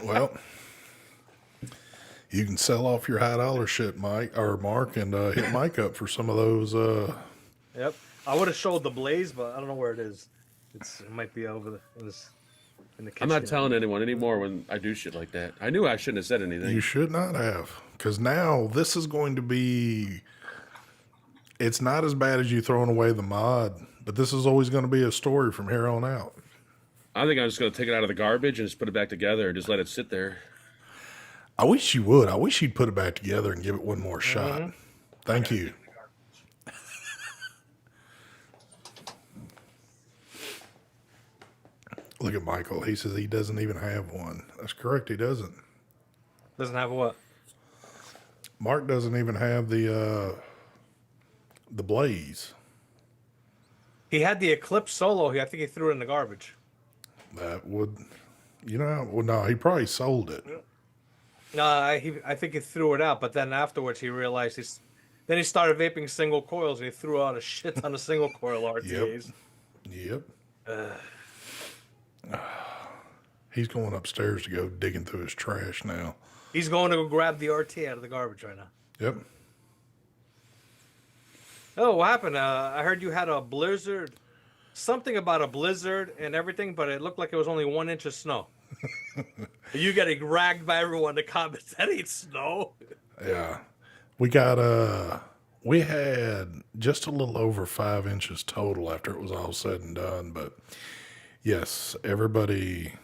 Speaker 1: Well, you can sell off your $1 shit, Mike or Mark, and hit Mike up for some of those.
Speaker 3: Yep, I would have showed the blaze, but I don't know where it is. It might be over in the kitchen.
Speaker 2: I'm not telling anyone anymore when I do shit like that. I knew I shouldn't have said anything.
Speaker 1: You should not have, because now this is going to be. It's not as bad as you throwing away the mod, but this is always going to be a story from here on out.
Speaker 2: I think I'm just going to take it out of the garbage and just put it back together and just let it sit there.
Speaker 1: I wish you would. I wish you'd put it back together and give it one more shot. Thank you. Look at Michael. He says he doesn't even have one. That's correct. He doesn't.
Speaker 3: Doesn't have what?
Speaker 1: Mark doesn't even have the blaze.
Speaker 3: He had the Eclipse Solo. I think he threw it in the garbage.
Speaker 1: That would, well, no, he probably sold it.
Speaker 3: No, I think he threw it out, but then afterwards he realized then he started vaping single coils and he threw out a shit ton of single coil RTAs.
Speaker 1: Yep. He's going upstairs to go digging through his trash now.
Speaker 3: He's going to go grab the RT out of the garbage right now.
Speaker 1: Yep.
Speaker 3: Oh, what happened? I heard you had a blizzard. Something about a blizzard and everything, but it looked like it was only 1 inch of snow. You getting ragged by everyone to comment that ain't snow.
Speaker 1: Yeah. We had just a little over 5 inches total after it was all said and done. But yes, everybody,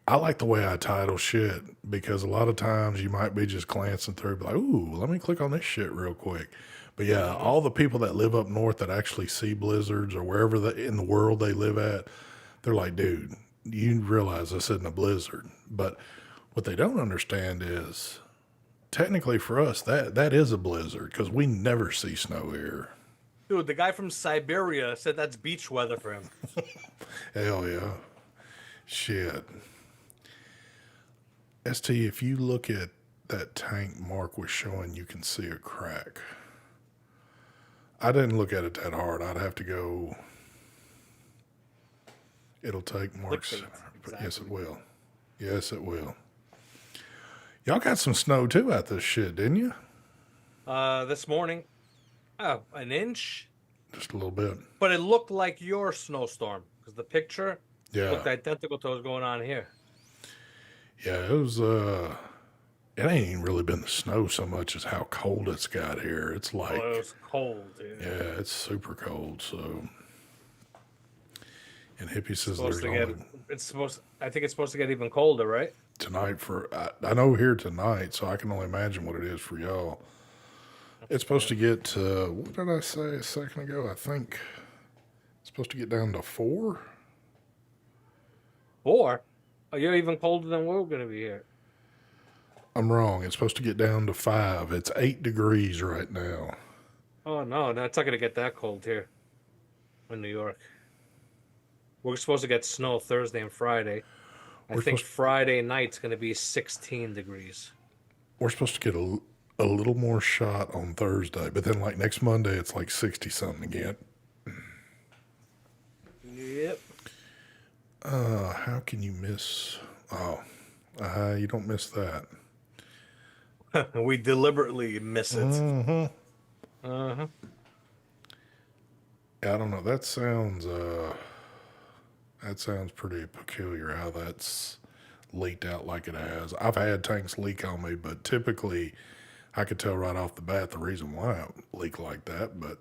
Speaker 1: I like the way I title shit because a lot of times you might be just glancing through, like, ooh, let me click on this shit real quick. But yeah, all the people that live up north that actually see blizzards or wherever in the world they live at, they're like, dude, you realize this isn't a blizzard. But what they don't understand is technically for us, that is a blizzard because we never see snow here.
Speaker 3: Dude, the guy from Siberia said that's beach weather for him.
Speaker 1: Hell yeah. Shit. ST, if you look at that tank Mark was showing, you can see a crack. I didn't look at it that hard. I'd have to go. It'll take Mark's. Exactly. Yes, it will. Yes, it will. Y'all got some snow too out this shit, didn't you?
Speaker 3: This morning, an inch.
Speaker 1: Just a little bit.
Speaker 3: But it looked like your snowstorm because the picture looked identical to what's going on here.
Speaker 1: Yeah, it was. It ain't even really been the snow so much as how cold it's got here. It's like
Speaker 3: it was cold, dude.
Speaker 1: Yeah, it's super cold. So, and Hippie says
Speaker 3: I think it's supposed to get even colder, right?
Speaker 1: Tonight I know here tonight, so I can only imagine what it is for y'all. It's supposed to get what did I say a second ago? I think it's supposed to get down to 4.
Speaker 3: 4? Oh, you're even colder than we're going to be here.
Speaker 1: I'm wrong. It's supposed to get down to 5. It's 8 degrees right now.
Speaker 3: Oh, no, it's not going to get that cold here in New York. We're supposed to get snow Thursday and Friday. I think Friday night's going to be 16 degrees.
Speaker 1: We're supposed to get a little more shot on Thursday, but then like next Monday, it's like 60-something again.
Speaker 3: Yep.
Speaker 1: How can you miss? Oh, you don't miss that.
Speaker 3: We deliberately miss it.
Speaker 1: Mm-hmm. I don't know. That sounds pretty peculiar how that's leaked out like it has. I've had tanks leak on me, but typically I could tell right off the bat the reason why it leaked like that, but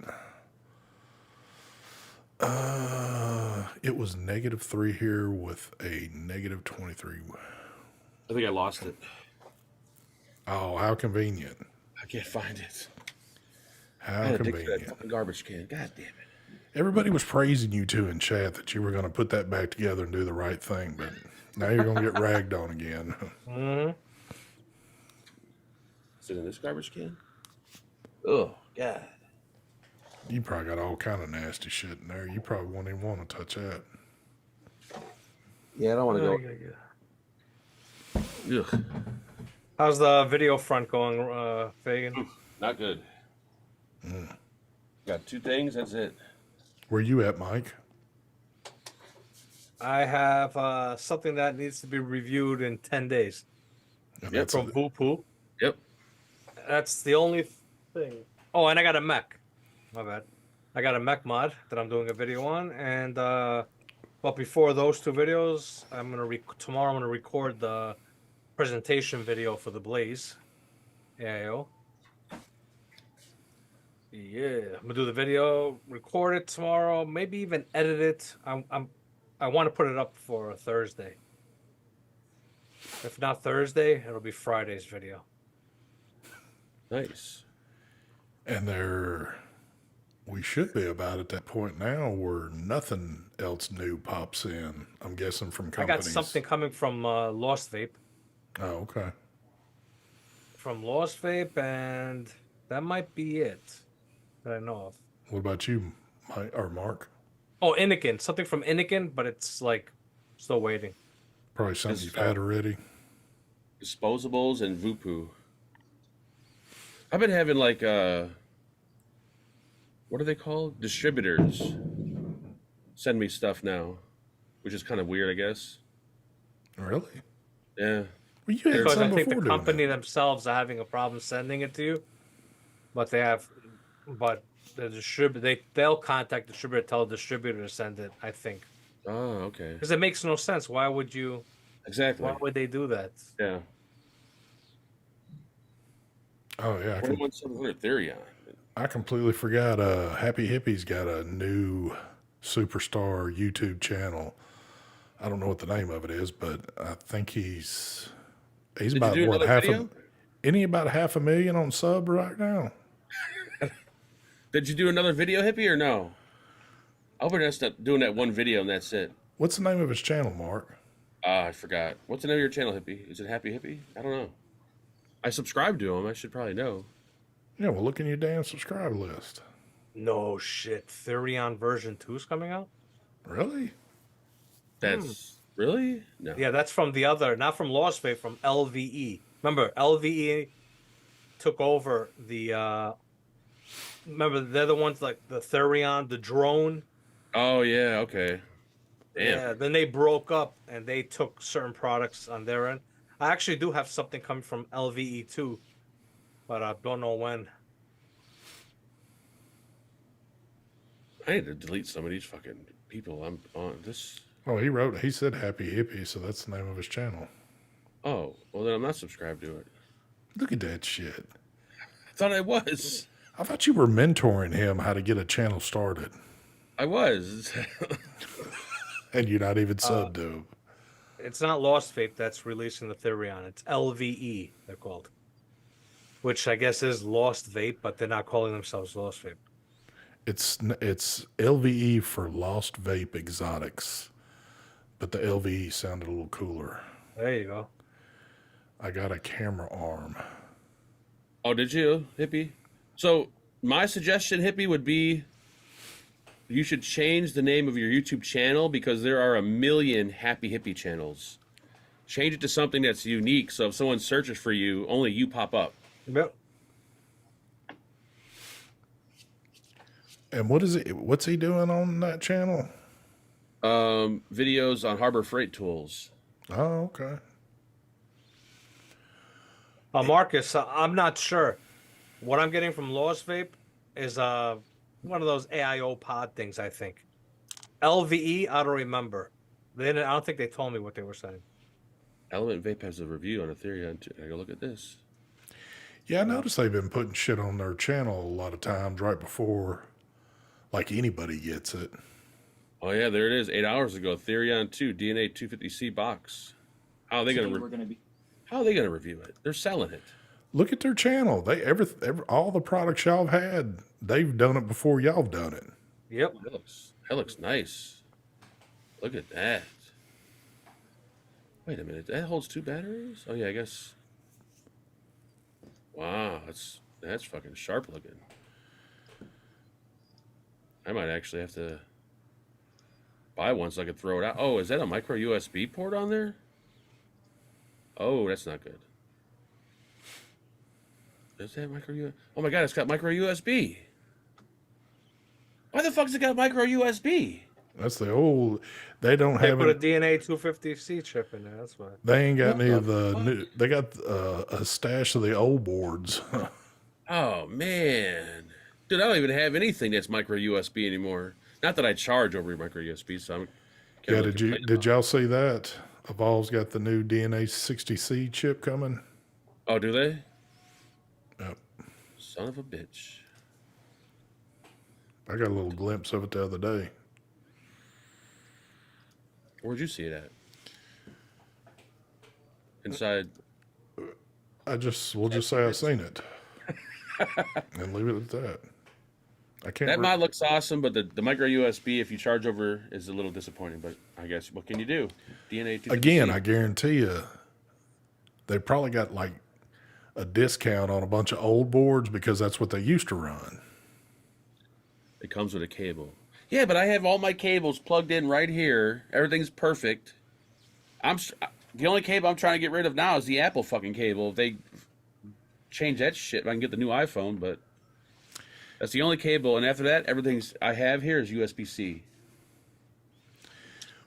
Speaker 1: it was -3 here with a -23.
Speaker 2: I think I lost it.
Speaker 1: Oh, how convenient.
Speaker 2: I can't find it. I
Speaker 1: How
Speaker 2: had to dig through that
Speaker 1: convenient.
Speaker 2: fucking garbage can. God damn it.
Speaker 1: Everybody was praising you two in chat that you were going to put that back together and do the right thing, but now you're going to get ragged on again.
Speaker 3: Mm-hmm.
Speaker 2: Is it in this garbage can? Oh, God.
Speaker 1: You probably got all kind of nasty shit in there. You probably won't even want to touch that.
Speaker 2: Yeah, I don't want to go. Ugh.
Speaker 3: How's the video front going, Fagan?
Speaker 2: Not good. Got 2 things. That's it.
Speaker 1: Where you at, Mike?
Speaker 3: I have something that needs to be reviewed in 10 days.
Speaker 1: And
Speaker 2: Yep,
Speaker 1: that's
Speaker 3: From Boo.
Speaker 2: Yep.
Speaker 3: That's the only thing. Oh, and I got a mech. My bad. I got a mech mod that I'm doing a video on, and but before those 2 videos, tomorrow I'm gonna record the presentation video for the Blaze AIO. Yeah, I'm gonna do the video, record it tomorrow, maybe even edit it. I want to put it up for Thursday. If not Thursday, it'll be Friday's video.
Speaker 2: Nice.
Speaker 1: And we should be about at that point now where nothing else new pops in. I'm guessing from
Speaker 3: I
Speaker 1: companies.
Speaker 3: got something coming from Lost Vape.
Speaker 1: Oh, okay.
Speaker 3: From Lost Vape, and that might be it that I know of.
Speaker 1: What about you, Mike or Mark?
Speaker 3: Oh, Inikin. Something from Inikin, but it's like still waiting.
Speaker 1: Probably something you've had already.
Speaker 2: Disposables and Vupu. I've been having like what are they called? Distributors send me stuff now, which is kind of weird, I guess.
Speaker 1: Really?
Speaker 2: Yeah.
Speaker 1: Well, you had
Speaker 3: Because
Speaker 1: some
Speaker 3: I think
Speaker 1: before
Speaker 3: the
Speaker 1: doing
Speaker 3: company
Speaker 1: that.
Speaker 3: themselves are having a problem sending it to you, but the distributor they'll contact the distributor, tell the distributor to send it. I think
Speaker 2: Oh, okay.
Speaker 3: because it makes no sense. Why would you?
Speaker 2: Exactly.
Speaker 3: Why would they do that?
Speaker 2: Yeah.
Speaker 1: Oh yeah,
Speaker 2: 21700 Therion.
Speaker 1: I completely forgot. Happy Hippie's got a new superstar YouTube channel. I don't know what the name of it is, but I think he's
Speaker 2: Did
Speaker 1: about
Speaker 2: you do
Speaker 1: what
Speaker 2: another video?
Speaker 1: about 500,000 on sub right now.
Speaker 2: Did you do another video, Hippie, or no? I hope we're just not doing that one video and that's it.
Speaker 1: What's the name of his channel, Mark?
Speaker 2: I forgot. What's the name of your channel, Hippie? Is it Happy Hippie? I don't know. I subscribe to him. I should probably know.
Speaker 1: Yeah, well, look in your damn subscribe list.
Speaker 3: No shit. Therion version 2 is coming out.
Speaker 1: Really?
Speaker 2: That's really no.
Speaker 3: Yeah, that's from the other, not from Lost Vape, from LVE. Remember, LVE took over the. Remember, they're the ones like the Therion, the drone.
Speaker 2: Oh yeah. Okay. Damn.
Speaker 3: Yeah. Then they broke up and they took certain products on their end. I actually do have something coming from LVE too, but I don't know when.
Speaker 2: I need to delete some of these fucking people. I'm on this.
Speaker 1: Oh, he said Happy Hippie, so that's the name of his channel.
Speaker 2: Oh well, then I'm not subscribed to it.
Speaker 1: Look at that shit.
Speaker 2: I thought I was.
Speaker 1: I thought you were mentoring him how to get a channel started,
Speaker 2: I was.
Speaker 1: and you're not even subbed to him.
Speaker 3: It's not Lost Vape that's releasing the Therion. It's LVE, they're called. Which I guess is Lost Vape, but they're not calling themselves Lost Vape.
Speaker 1: It's LVE for Lost Vape Exotics, but the LVE sounded a little cooler.
Speaker 3: There you go.
Speaker 1: I got a camera arm.
Speaker 2: Oh, did you, Hippie? So my suggestion, Hippie, would be you should change the name of your YouTube channel because there are a million Happy Hippie channels. Change it to something that's unique, so if someone searches for you, only you pop up.
Speaker 3: Yep.
Speaker 1: And what's he doing on that channel?
Speaker 2: Videos on Harbor Freight Tools.
Speaker 1: Oh, okay.
Speaker 3: Marcus, I'm not sure. What I'm getting from Lost Vape is one of those AIO pod things, I think. LVE, I don't remember. I don't think they told me what they were saying.
Speaker 2: Element Vape has a review on Ethereum too. I go look at this.
Speaker 1: Yeah, I noticed they've been putting shit on their channel a lot of times right before, like, anybody gets it.
Speaker 2: Oh yeah, there it is. 8 hours ago, Therion 2 DNA 250C box. How are they gonna? How are they gonna review it? They're selling it.
Speaker 1: Look at their channel. They all the products y'all have had, they've done it before y'all have done it.
Speaker 3: Yep.
Speaker 2: That looks nice. Look at that. Wait a minute. That holds 2 batteries? Oh yeah, I guess. Wow, that's fucking sharp looking. I might actually have to buy one so I could throw it out. Oh, is that a micro USB port on there? Oh, that's not good. Does that micro USB? Oh my god, it's got micro USB. Why the fuck's it got micro USB?
Speaker 1: That's the old. They don't
Speaker 3: They
Speaker 1: have
Speaker 3: put a
Speaker 1: it.
Speaker 3: DNA 250C chip in there. That's why.
Speaker 1: They ain't got
Speaker 2: What
Speaker 1: any
Speaker 2: the
Speaker 1: of the
Speaker 2: fuck?
Speaker 1: new. They got a stash of the old boards.
Speaker 2: Oh man, dude, I don't even have anything that's micro USB anymore. Not that I charge over micro USB, so I'm.
Speaker 1: Yeah,
Speaker 2: Can't really complain
Speaker 1: did
Speaker 2: about
Speaker 1: y'all see that? Evolve's got the new DNA 60C chip coming.
Speaker 2: it. Oh, do they?
Speaker 1: Yep.
Speaker 2: Son of a bitch.
Speaker 1: I got a little glimpse of it the other day.
Speaker 2: Where'd you see it at? Inside.
Speaker 1: We'll just say I seen it, and leave it at that. I can't.
Speaker 2: That mod looks awesome, but the micro USB, if you charge over, is a little disappointing. But I guess what can you do? DNA 250C.
Speaker 1: Again, I guarantee you, they probably got like a discount on a bunch of old boards because that's what they used to run.
Speaker 2: It comes with a cable. Yeah, but I have all my cables plugged in right here. Everything's perfect. The only cable I'm trying to get rid of now is the Apple fucking cable. If they change that shit, I can get the new iPhone, but that's the only cable. And after that, everything's I have here is USB-C.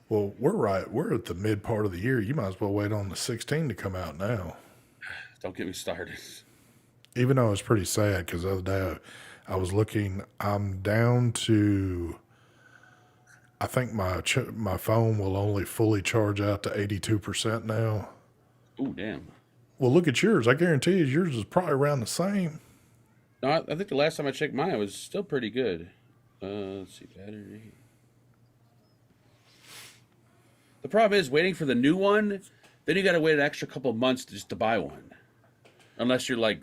Speaker 1: Well, we're at the mid part of the year. You might as well wait on the 16 to come out now.
Speaker 2: Don't get me started.
Speaker 1: Even though it's pretty sad because the other day I was looking, I'm down to, I think my phone will only fully charge out to 82% now.
Speaker 2: Ooh, damn.
Speaker 1: Well, look at yours. I guarantee you yours is probably around the same.
Speaker 2: No, I think the last time I checked mine, it was still pretty good. Let's see, battery. The problem is waiting for the new one. Then you got to wait an extra couple months just to buy one, unless you're like,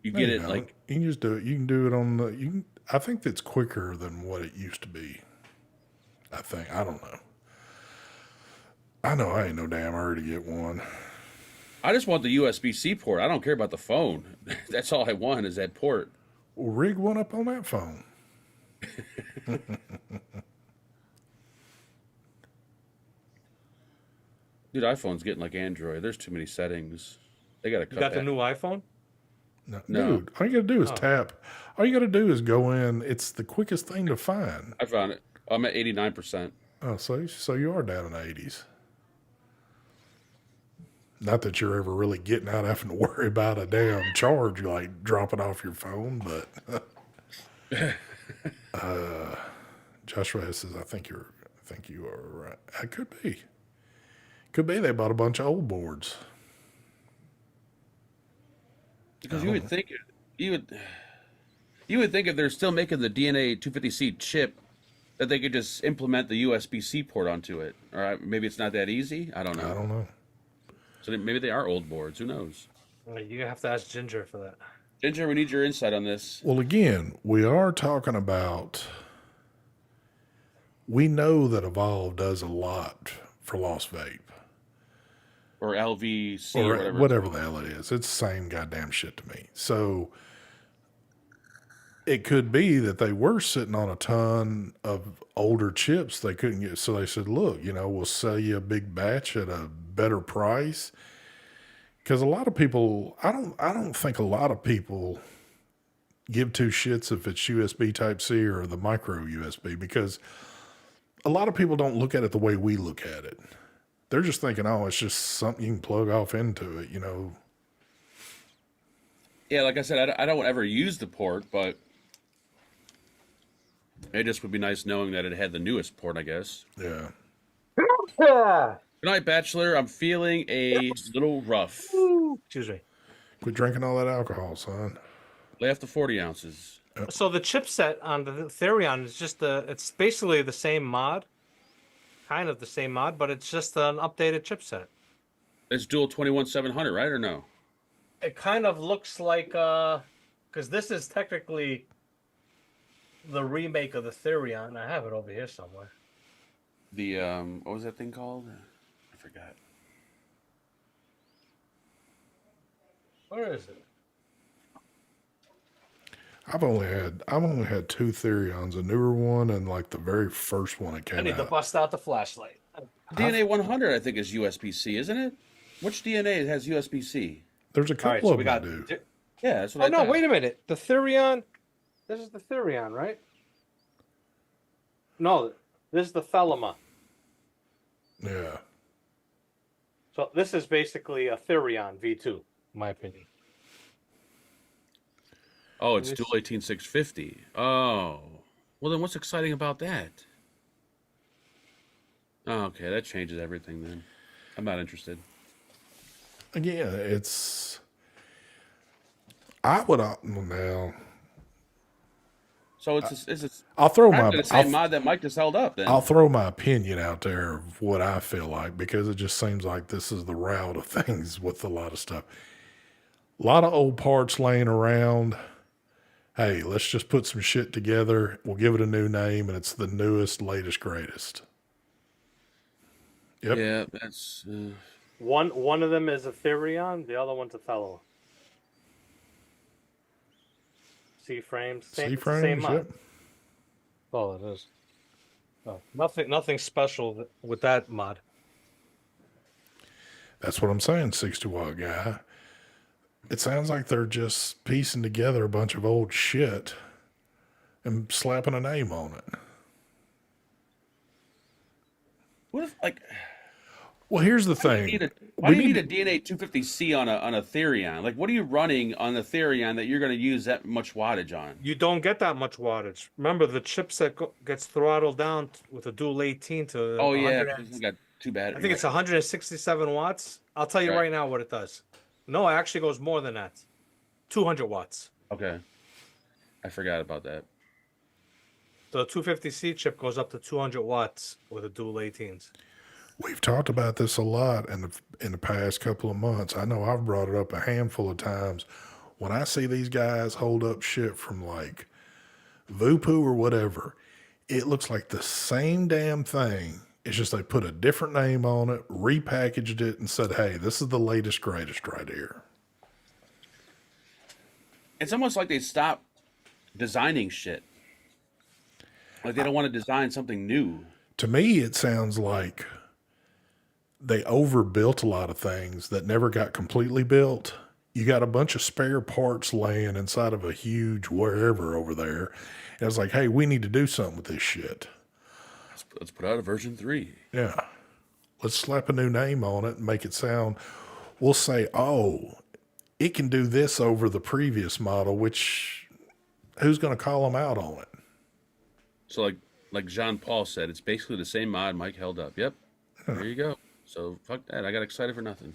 Speaker 2: you get it like.
Speaker 1: You can just do it. You can do it on the. You can. I think that's quicker than what it used to be. I think. I don't know. I know I ain't no damn hurry to get one.
Speaker 2: I just want the USB-C port. I don't care about the phone. That's all I want is that port.
Speaker 1: Well, rig one up on that phone.
Speaker 2: Dude, iPhone's getting like Android. There's too many settings. They got to cut
Speaker 3: You got
Speaker 2: that.
Speaker 3: the new iPhone?
Speaker 1: No,
Speaker 2: No.
Speaker 1: dude, all you got to do is tap. All you got to do is go in. It's the quickest thing to find.
Speaker 2: I found it. I'm at 89%.
Speaker 1: Oh, so you are down in the 80s. Not that you're ever really getting out having to worry about a damn charge like dropping off your phone, but Joshua says, I think you are right. It could be. Could be they bought a bunch of old boards.
Speaker 2: Because you would think you would think if they're still making the DNA 250C chip that they could just implement the USB-C port onto it. All right, maybe it's not that easy. I don't know.
Speaker 1: I don't know.
Speaker 2: So maybe they are old boards. Who knows?
Speaker 3: You have to ask Ginger for that.
Speaker 2: Ginger, we need your insight on this.
Speaker 1: Well, again, we are talking about. We know that Evolve does a lot for Lost Vape.
Speaker 2: Or LVC
Speaker 1: Or
Speaker 2: or
Speaker 1: whatever the hell it is. It's the same goddamn shit to me. So it could be that they were sitting on a ton of older chips they couldn't get. So they said, look, we'll sell you a big batch at a better price. Because a lot of people, I don't think a lot of people give two shits if it's USB Type-C or the micro USB, because a lot of people don't look at it the way we look at it. They're just thinking, oh, it's just something you can plug off into it,
Speaker 2: Yeah, like I said, I don't ever use the port, but it just would be nice knowing that it had the newest port, I guess.
Speaker 1: Yeah.
Speaker 3: Yeah.
Speaker 2: Good night, Bachelor. I'm feeling a little rough.
Speaker 3: Excuse me.
Speaker 1: Quit drinking all that alcohol, son.
Speaker 2: Lay off the 40 ounces.
Speaker 3: So the chipset on the Therion is just it's basically the same mod, kind of the same mod, but it's just an updated chipset.
Speaker 2: It's dual 21700, right or no?
Speaker 3: It kind of looks like because this is technically the remake of the Therion. I have it over here somewhere.
Speaker 2: The what was that thing called? I forgot.
Speaker 3: Where is it?
Speaker 1: I've only had two Therions, a newer one and like the very first one that came
Speaker 3: I need to
Speaker 1: out.
Speaker 3: bust out the flashlight.
Speaker 2: DNA 100, I think, is USB-C, isn't it? Which DNA has USB-C?
Speaker 1: There's a couple
Speaker 3: so
Speaker 1: of
Speaker 3: we
Speaker 1: them
Speaker 3: got.
Speaker 1: that do.
Speaker 2: Yeah, that's what
Speaker 3: Oh
Speaker 2: I
Speaker 3: no!
Speaker 2: thought.
Speaker 3: Wait a minute. The Therion. This is the Therion, right? No, this is the Thelema.
Speaker 1: Yeah.
Speaker 3: So this is basically a Therion V2, in my opinion.
Speaker 2: Oh, it's dual 18650. Oh, well then, what's exciting about that? Oh, okay, that changes everything. Then I'm not interested.
Speaker 1: Again, it's. I would now.
Speaker 2: So it's
Speaker 1: I'll throw my.
Speaker 2: the same mod that Mike just held up. Then
Speaker 1: I'll throw my opinion out there of what I feel like because it just seems like this is the route of things with a lot of stuff. A lot of old parts laying around. Hey, let's just put some shit together. We'll give it a new name, and it's the newest, latest, greatest. Yep.
Speaker 2: yeah, that's
Speaker 3: One of them is a Therion, the other one's a Thelema. C-frames, same
Speaker 1: C-frames,
Speaker 3: mod.
Speaker 1: yep.
Speaker 3: Oh, it is. Oh, nothing special with that mod.
Speaker 1: That's what I'm saying, 60-watt guy. It sounds like they're just piecing together a bunch of old shit and slapping a name on it.
Speaker 2: what if like.
Speaker 1: Well, here's the thing.
Speaker 2: Why do you need a DNA 250C on a Therion? Like, what are you running on the Therion that you're going to use that much wattage on?
Speaker 3: You don't get that much wattage. Remember, the chipset gets throttled down with a dual 18 to.
Speaker 2: Oh yeah,
Speaker 3: 100
Speaker 2: because we got two batteries.
Speaker 3: I think it's 167 watts. I'll tell you right now what it does. No, it actually goes more than that. 200 watts.
Speaker 2: Okay, I forgot about that.
Speaker 3: The 250C chip goes up to 200 watts with a dual 18s.
Speaker 1: We've talked about this a lot in the past couple of months. I know I've brought it up a handful of times. When I see these guys hold up shit from like Voopoo or whatever, it looks like the same damn thing. It's just they put a different name on it, repackaged it, and said, hey, this is the latest, greatest right here.
Speaker 2: It's almost like they stopped designing shit. Like they don't want to design something new.
Speaker 1: To me, it sounds like they overbuilt a lot of things that never got completely built. You got a bunch of spare parts laying inside of a huge wherever over there. And it's like, hey, we need to do something with this shit.
Speaker 2: Let's put out a version 3.
Speaker 1: Yeah. Let's slap a new name on it and make it sound. We'll say, oh, it can do this over the previous model, which who's going to call them out on it?
Speaker 2: So like Jean Paul said, it's basically the same mod Mike held up. Yep. There you go. So fuck that. I got excited for nothing.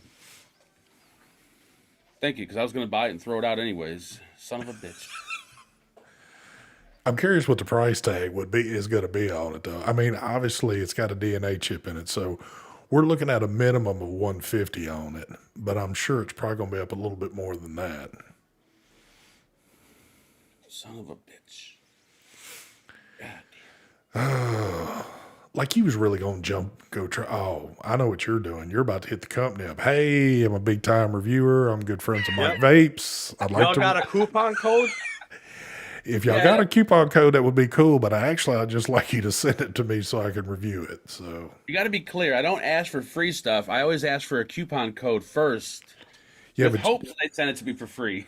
Speaker 2: Thank you, because I was going to buy it and throw it out anyways. Son of a bitch.
Speaker 1: I'm curious what the price tag is going to be on it, though. I mean, obviously, it's got a DNA chip in it, so we're looking at a minimum of 150 on it. But I'm sure it's probably going to be up a little bit more than that.
Speaker 2: Son of a bitch. God.
Speaker 1: Like you was really going to go try. Oh, I know what you're doing. You're about to hit the company up. Hey, I'm a big time reviewer. I'm good friends of Mike Vapes. I'd like
Speaker 3: Y'all got a coupon code?
Speaker 1: If y'all got a coupon code, that would be cool. But I'd just like you to send it to me so I can review it. So
Speaker 2: You got to be clear. I don't ask for free stuff. I always ask for a coupon code first.
Speaker 1: yeah,
Speaker 2: With
Speaker 1: but
Speaker 2: hopes they send it to me for free.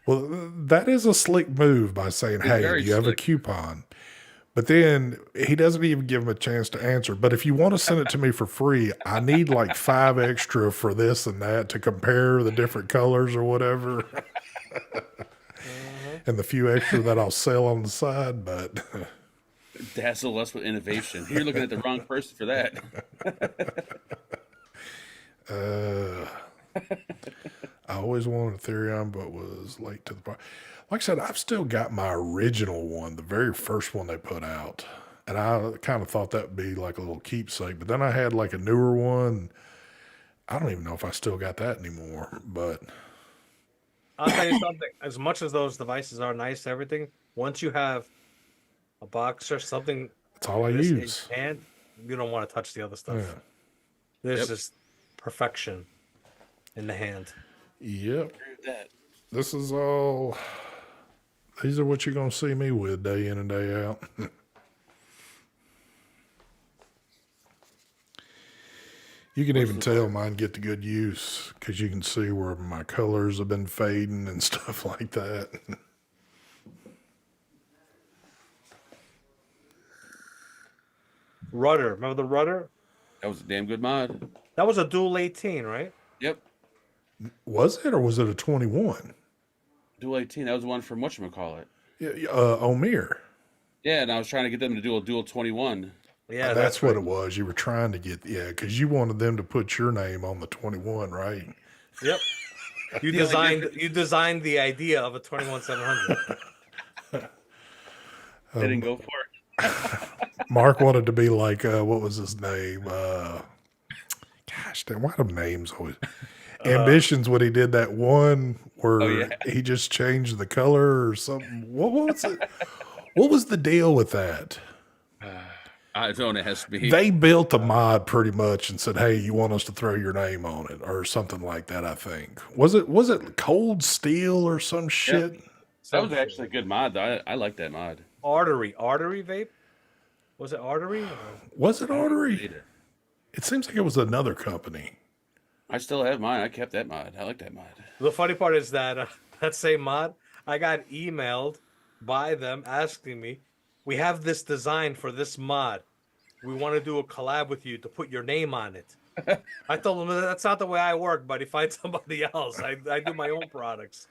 Speaker 1: well, that is a slick move by saying, "Hey, do
Speaker 2: very
Speaker 1: you have a
Speaker 2: slick.
Speaker 1: coupon?" But then he doesn't even give him a chance to answer. But if you want to send it to me for free, I need like 5 extra for this and that to compare the different colors or whatever. And the few extra that I'll sell on the side. But
Speaker 2: Dazzle us with innovation. You're looking at the wrong person for that.
Speaker 1: I always wanted a Therion, but was late to the party. Like I said, I've still got my original one, the very first one they put out. And I kind of thought that would be like a little keepsake. But then I had like a newer one. I don't even know if I still got that anymore. But
Speaker 3: I'll tell you something. As much as those devices are nice, everything, once you have a box or something,
Speaker 1: that's all I
Speaker 3: this in
Speaker 1: use.
Speaker 3: your hand, you don't want to touch the other stuff.
Speaker 1: Yeah.
Speaker 3: This is perfection in the hand.
Speaker 1: Yep. This is all. These are what you're going to see me with day in and day out. You can even tell mine get to good use because you can see where my colors have been fading and stuff like that.
Speaker 3: Rudder. Remember the rudder?
Speaker 2: That was a damn good mod.
Speaker 3: That was a dual 18, right?
Speaker 2: Yep.
Speaker 1: Was it, or was it a 21?
Speaker 2: Dual 18. That was the one from whatchamacallit.
Speaker 1: Yeah, Omir.
Speaker 2: Yeah, and I was trying to get them to do a dual 21.
Speaker 3: Yeah,
Speaker 1: that's what it was. You were trying to get, because you wanted them to put your name on the 21, right?
Speaker 3: Yep. You designed the idea of a 21700.
Speaker 2: They didn't go for it.
Speaker 1: Mark wanted to be like, what was his name? Gosh, damn, why do names always? Ambitions, when he did that one where he just changed the color or something. What was it? What was the deal with that?
Speaker 2: I don't. It has to be.
Speaker 1: They built a mod pretty much and said, "Hey, you want us to throw your name on it or something like that?" I think was it Cold Steel or some shit?
Speaker 2: Yeah. That was actually a good mod, though. I like that mod.
Speaker 3: Artery vape. Was it Artery?
Speaker 1: Was it Artery? It seems like it was another company.
Speaker 2: I still have mine. I kept that mod. I like that mod.
Speaker 3: The funny part is that that same mod, I got emailed by them asking me, "We have this design for this mod. We want to do a collab with you to put your name on it." I told them, "That's not the way I work, buddy. Find somebody else. I do my own products.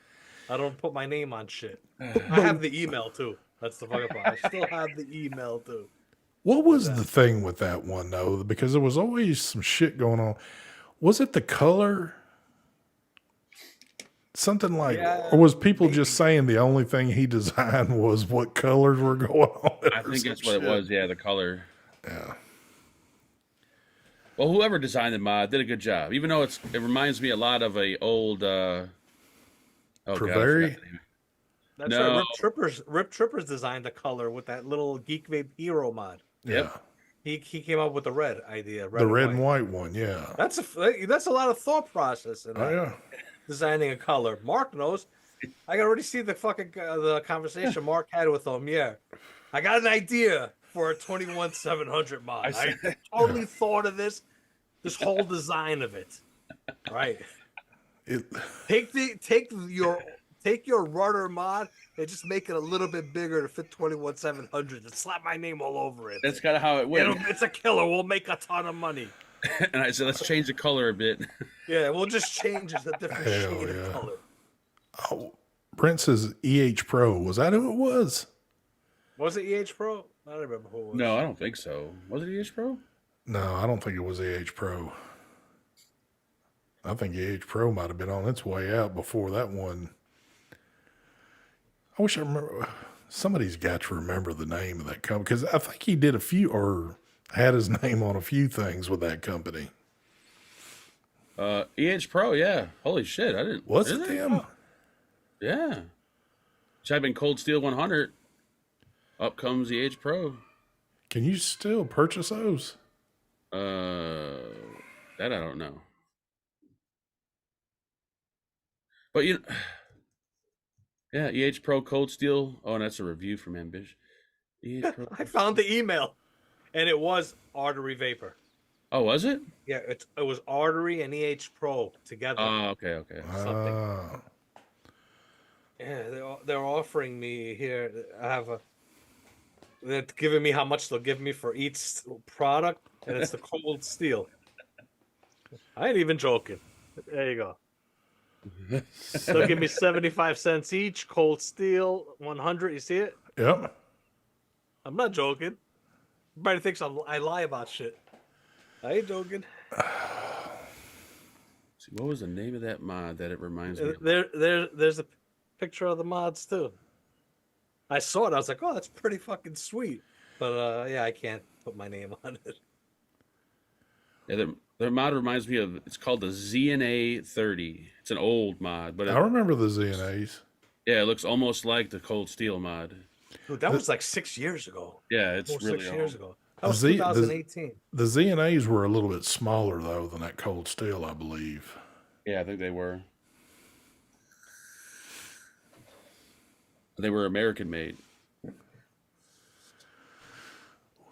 Speaker 3: I don't put my name on shit." I have the email too. That's the fucking part. I still have the email too.
Speaker 1: What was the thing with that one though? Because there was always some shit going on. Was it the color? Something like, or was people just saying the only thing he designed was what colors were going on?
Speaker 2: I think that's what it was. Yeah, the color.
Speaker 1: Yeah.
Speaker 2: Well, whoever designed the mod did a good job. Even though it reminds me a lot of a old.
Speaker 1: Preveri?
Speaker 3: That's right. Rip Trippers designed the color with that little Geek Vape Hero mod.
Speaker 1: Yeah.
Speaker 3: He came up with the red idea.
Speaker 1: The red and white one, yeah.
Speaker 3: That's a lot of thought process in that.
Speaker 1: Oh, yeah.
Speaker 3: Designing a color. Mark knows. I can already see the fucking the conversation Mark had with him. Yeah, I got an idea for a 21700 mod. I totally thought of this whole design of it. Right. Take your rudder mod and just make it a little bit bigger to fit 21700 and slap my name all over it.
Speaker 2: That's kind of how it went.
Speaker 3: It's a killer. We'll make a ton of money.
Speaker 2: And I said, let's change the color a bit.
Speaker 3: Yeah, we'll just change it a different shade of color.
Speaker 1: Oh, Brent says EH Pro. Was that who it was?
Speaker 3: Was it EH Pro? I don't remember who it was.
Speaker 2: No, I don't think so. Was it EH Pro?
Speaker 1: No, I don't think it was EH Pro. I think EH Pro might have been on its way out before that one. I wish I remember. Somebody's got to remember the name of that company because I think he did a few or had his name on a few things with that company.
Speaker 2: EH Pro, yeah. Holy shit, I didn't.
Speaker 1: Was it them?
Speaker 2: Yeah. Type in Cold Steel 100. Up comes EH Pro.
Speaker 1: Can you still purchase those?
Speaker 2: That I don't know. But you know, yeah, EH Pro Cold Steel. Oh, and that's a review from Ambition.
Speaker 3: I found the email, and it was Artery Vapor.
Speaker 2: Oh, was it?
Speaker 3: Yeah, it was Artery and EH Pro together.
Speaker 2: Oh, okay.
Speaker 3: Something. Yeah, they're offering me here. I have they're giving me how much they'll give me for each product, and it's the Cold Steel. I ain't even joking. There you go. They'll give me 75 cents each. Cold Steel 100. You see it?
Speaker 1: Yep.
Speaker 3: I'm not joking. Everybody thinks I lie about shit. I ain't joking.
Speaker 2: What was the name of that mod that it reminds me of?
Speaker 3: There's a picture of the mods too. I saw it. I was like, oh, that's pretty fucking sweet. But yeah, I can't put my name on it.
Speaker 2: Yeah, the mod reminds me of. It's called the ZNA 30. It's an old mod, but
Speaker 1: I remember the ZNAs.
Speaker 2: yeah, it looks almost like the Cold Steel mod.
Speaker 3: Dude, that was like 6 years ago.
Speaker 2: Yeah, it's
Speaker 3: Almost
Speaker 2: really
Speaker 3: 6
Speaker 2: old.
Speaker 3: years ago. That was 2018.
Speaker 1: The ZNAs were a little bit smaller though than that Cold Steel, I believe.
Speaker 2: Yeah, I think they were. They were American made.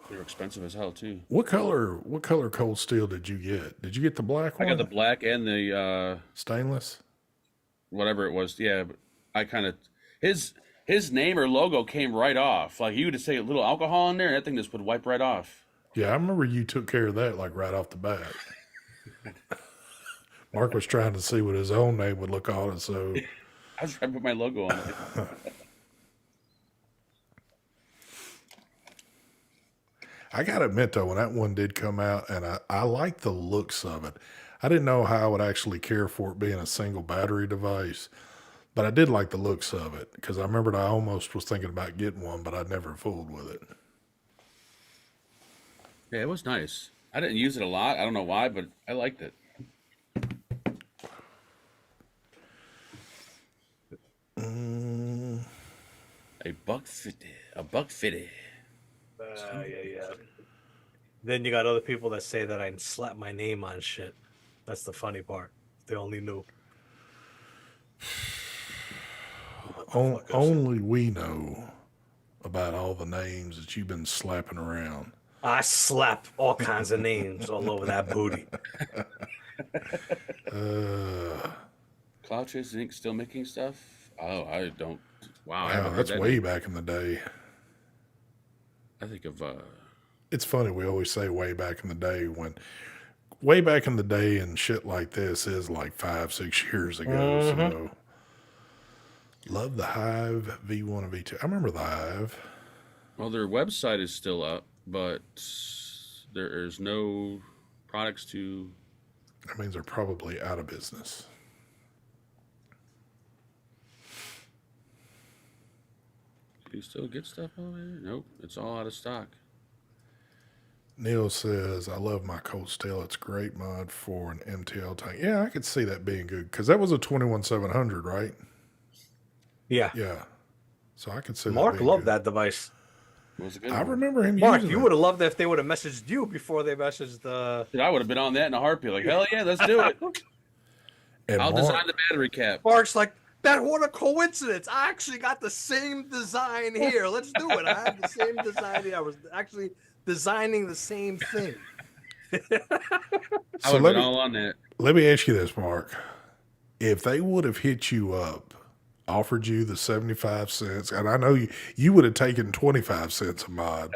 Speaker 2: They were expensive as hell too.
Speaker 1: What color Cold Steel did you get? Did you get the black one?
Speaker 2: I got the black and the
Speaker 1: stainless.
Speaker 2: Whatever it was. Yeah, but I kind of his name or logo came right off. Like you would just say a little alcohol in there, and that thing just would wipe right off.
Speaker 1: Yeah, I remember you took care of that like right off the bat. Mark was trying to see what his own name would look on it, so
Speaker 2: I was trying to put my logo on it.
Speaker 1: I gotta admit though, when that one did come out, and I liked the looks of it. I didn't know how I would actually care for it being a single battery device, but I did like the looks of it because I remembered I almost was thinking about getting one, but I never fooled with it.
Speaker 2: Yeah, it was nice. I didn't use it a lot. I don't know why, but I liked it. A $1.50.
Speaker 3: Yeah. Then you got other people that say that I slap my name on shit. That's the funny part. They only knew.
Speaker 1: Only we know about all the names that you've been slapping around.
Speaker 3: I slap all kinds of names all over that booty.
Speaker 2: Cloud Chase Inc. still making stuff? Oh, I don't. Wow, I
Speaker 1: Wow,
Speaker 2: haven't
Speaker 1: that's
Speaker 2: heard that
Speaker 1: way
Speaker 2: name.
Speaker 1: back in the day.
Speaker 2: I think of
Speaker 1: It's funny, we always say way back in the day when way back in the day and shit like this is like 5-6 years ago. So love the Hive V1 and V2. I remember the Hive.
Speaker 2: well, their website is still up, but there is no products to.
Speaker 1: That means they're probably out of business.
Speaker 2: Do you still get stuff on there? Nope, it's all out of stock.
Speaker 1: Neil says, I love my Cold Steel. It's a great mod for an MTL tank. Yeah, I could see that being good because that was a 21700, right?
Speaker 3: Yeah.
Speaker 1: Yeah. So I could see
Speaker 3: Mark
Speaker 1: that being
Speaker 3: loved
Speaker 1: good.
Speaker 3: that device.
Speaker 2: It was a good
Speaker 1: I
Speaker 2: one.
Speaker 1: remember him
Speaker 3: Mark,
Speaker 1: using
Speaker 3: you
Speaker 1: it.
Speaker 3: would have loved it if they would have messaged you before they messaged the.
Speaker 2: Dude, I would have been on that in a heartbeat. Like, hell yeah, let's do it.
Speaker 1: And
Speaker 2: I'll
Speaker 1: Mark,
Speaker 2: design the battery cap.
Speaker 3: Mark's like, that what a coincidence. I actually got the same design here. Let's do it. I have the same design here. I was actually designing the same thing.
Speaker 2: I
Speaker 1: So
Speaker 2: would
Speaker 1: let
Speaker 2: have been
Speaker 1: me-
Speaker 2: all on that.
Speaker 1: let me ask you this, Mark. If they would have hit you up, offered you the 75 cents, and I know you would have taken 25 cents a mod.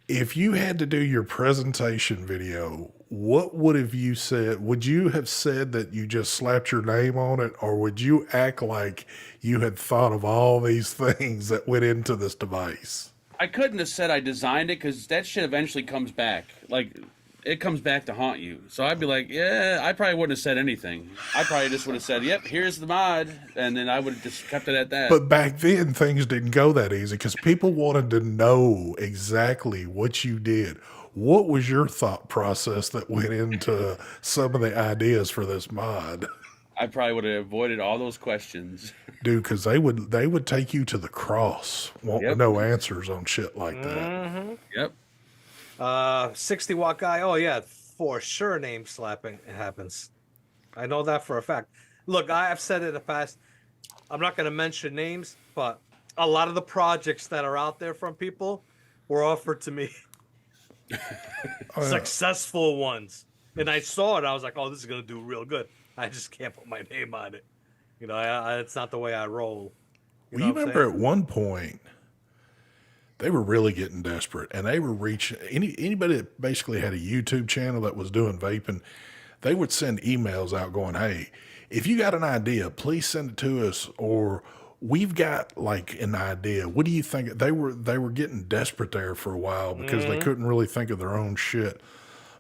Speaker 1: If you had to do your presentation video, what would have you said? Would you have said that you just slapped your name on it, or would you act like you had thought of all these things that went into this device?
Speaker 2: I couldn't have said I designed it because that shit eventually comes back. Like, it comes back to haunt you. So I'd be like, yeah, I probably wouldn't have said anything. I probably just would have said, yep, here's the mod. And then I would have just kept it at that.
Speaker 1: But back then, things didn't go that easy because people wanted to know exactly what you did. What was your thought process that went into some of the ideas for this mod?
Speaker 2: I probably would have avoided all those questions.
Speaker 1: Dude, because they would take you to the cross, wanting
Speaker 2: Yep.
Speaker 1: no answers on shit like that.
Speaker 2: Yep.
Speaker 3: 60 watt guy. Oh yeah, for sure. Name slapping happens. I know that for a fact. Look, I've said it in the past. I'm not going to mention names, but a lot of the projects that are out there from people were offered to me. Successful ones, and I saw it. I was like, "Oh, this is going to do real good." I just can't put my name on it. You know, it's not the way I roll.
Speaker 1: Well, you remember at one point, they were really getting desperate, and they were reaching anybody that basically had a YouTube channel that was doing vaping. They would send emails out going, "Hey, if you got an idea, please send it to us," or "We've got like an idea. What do you think?" They were getting desperate there for a while because they couldn't really think of their own shit.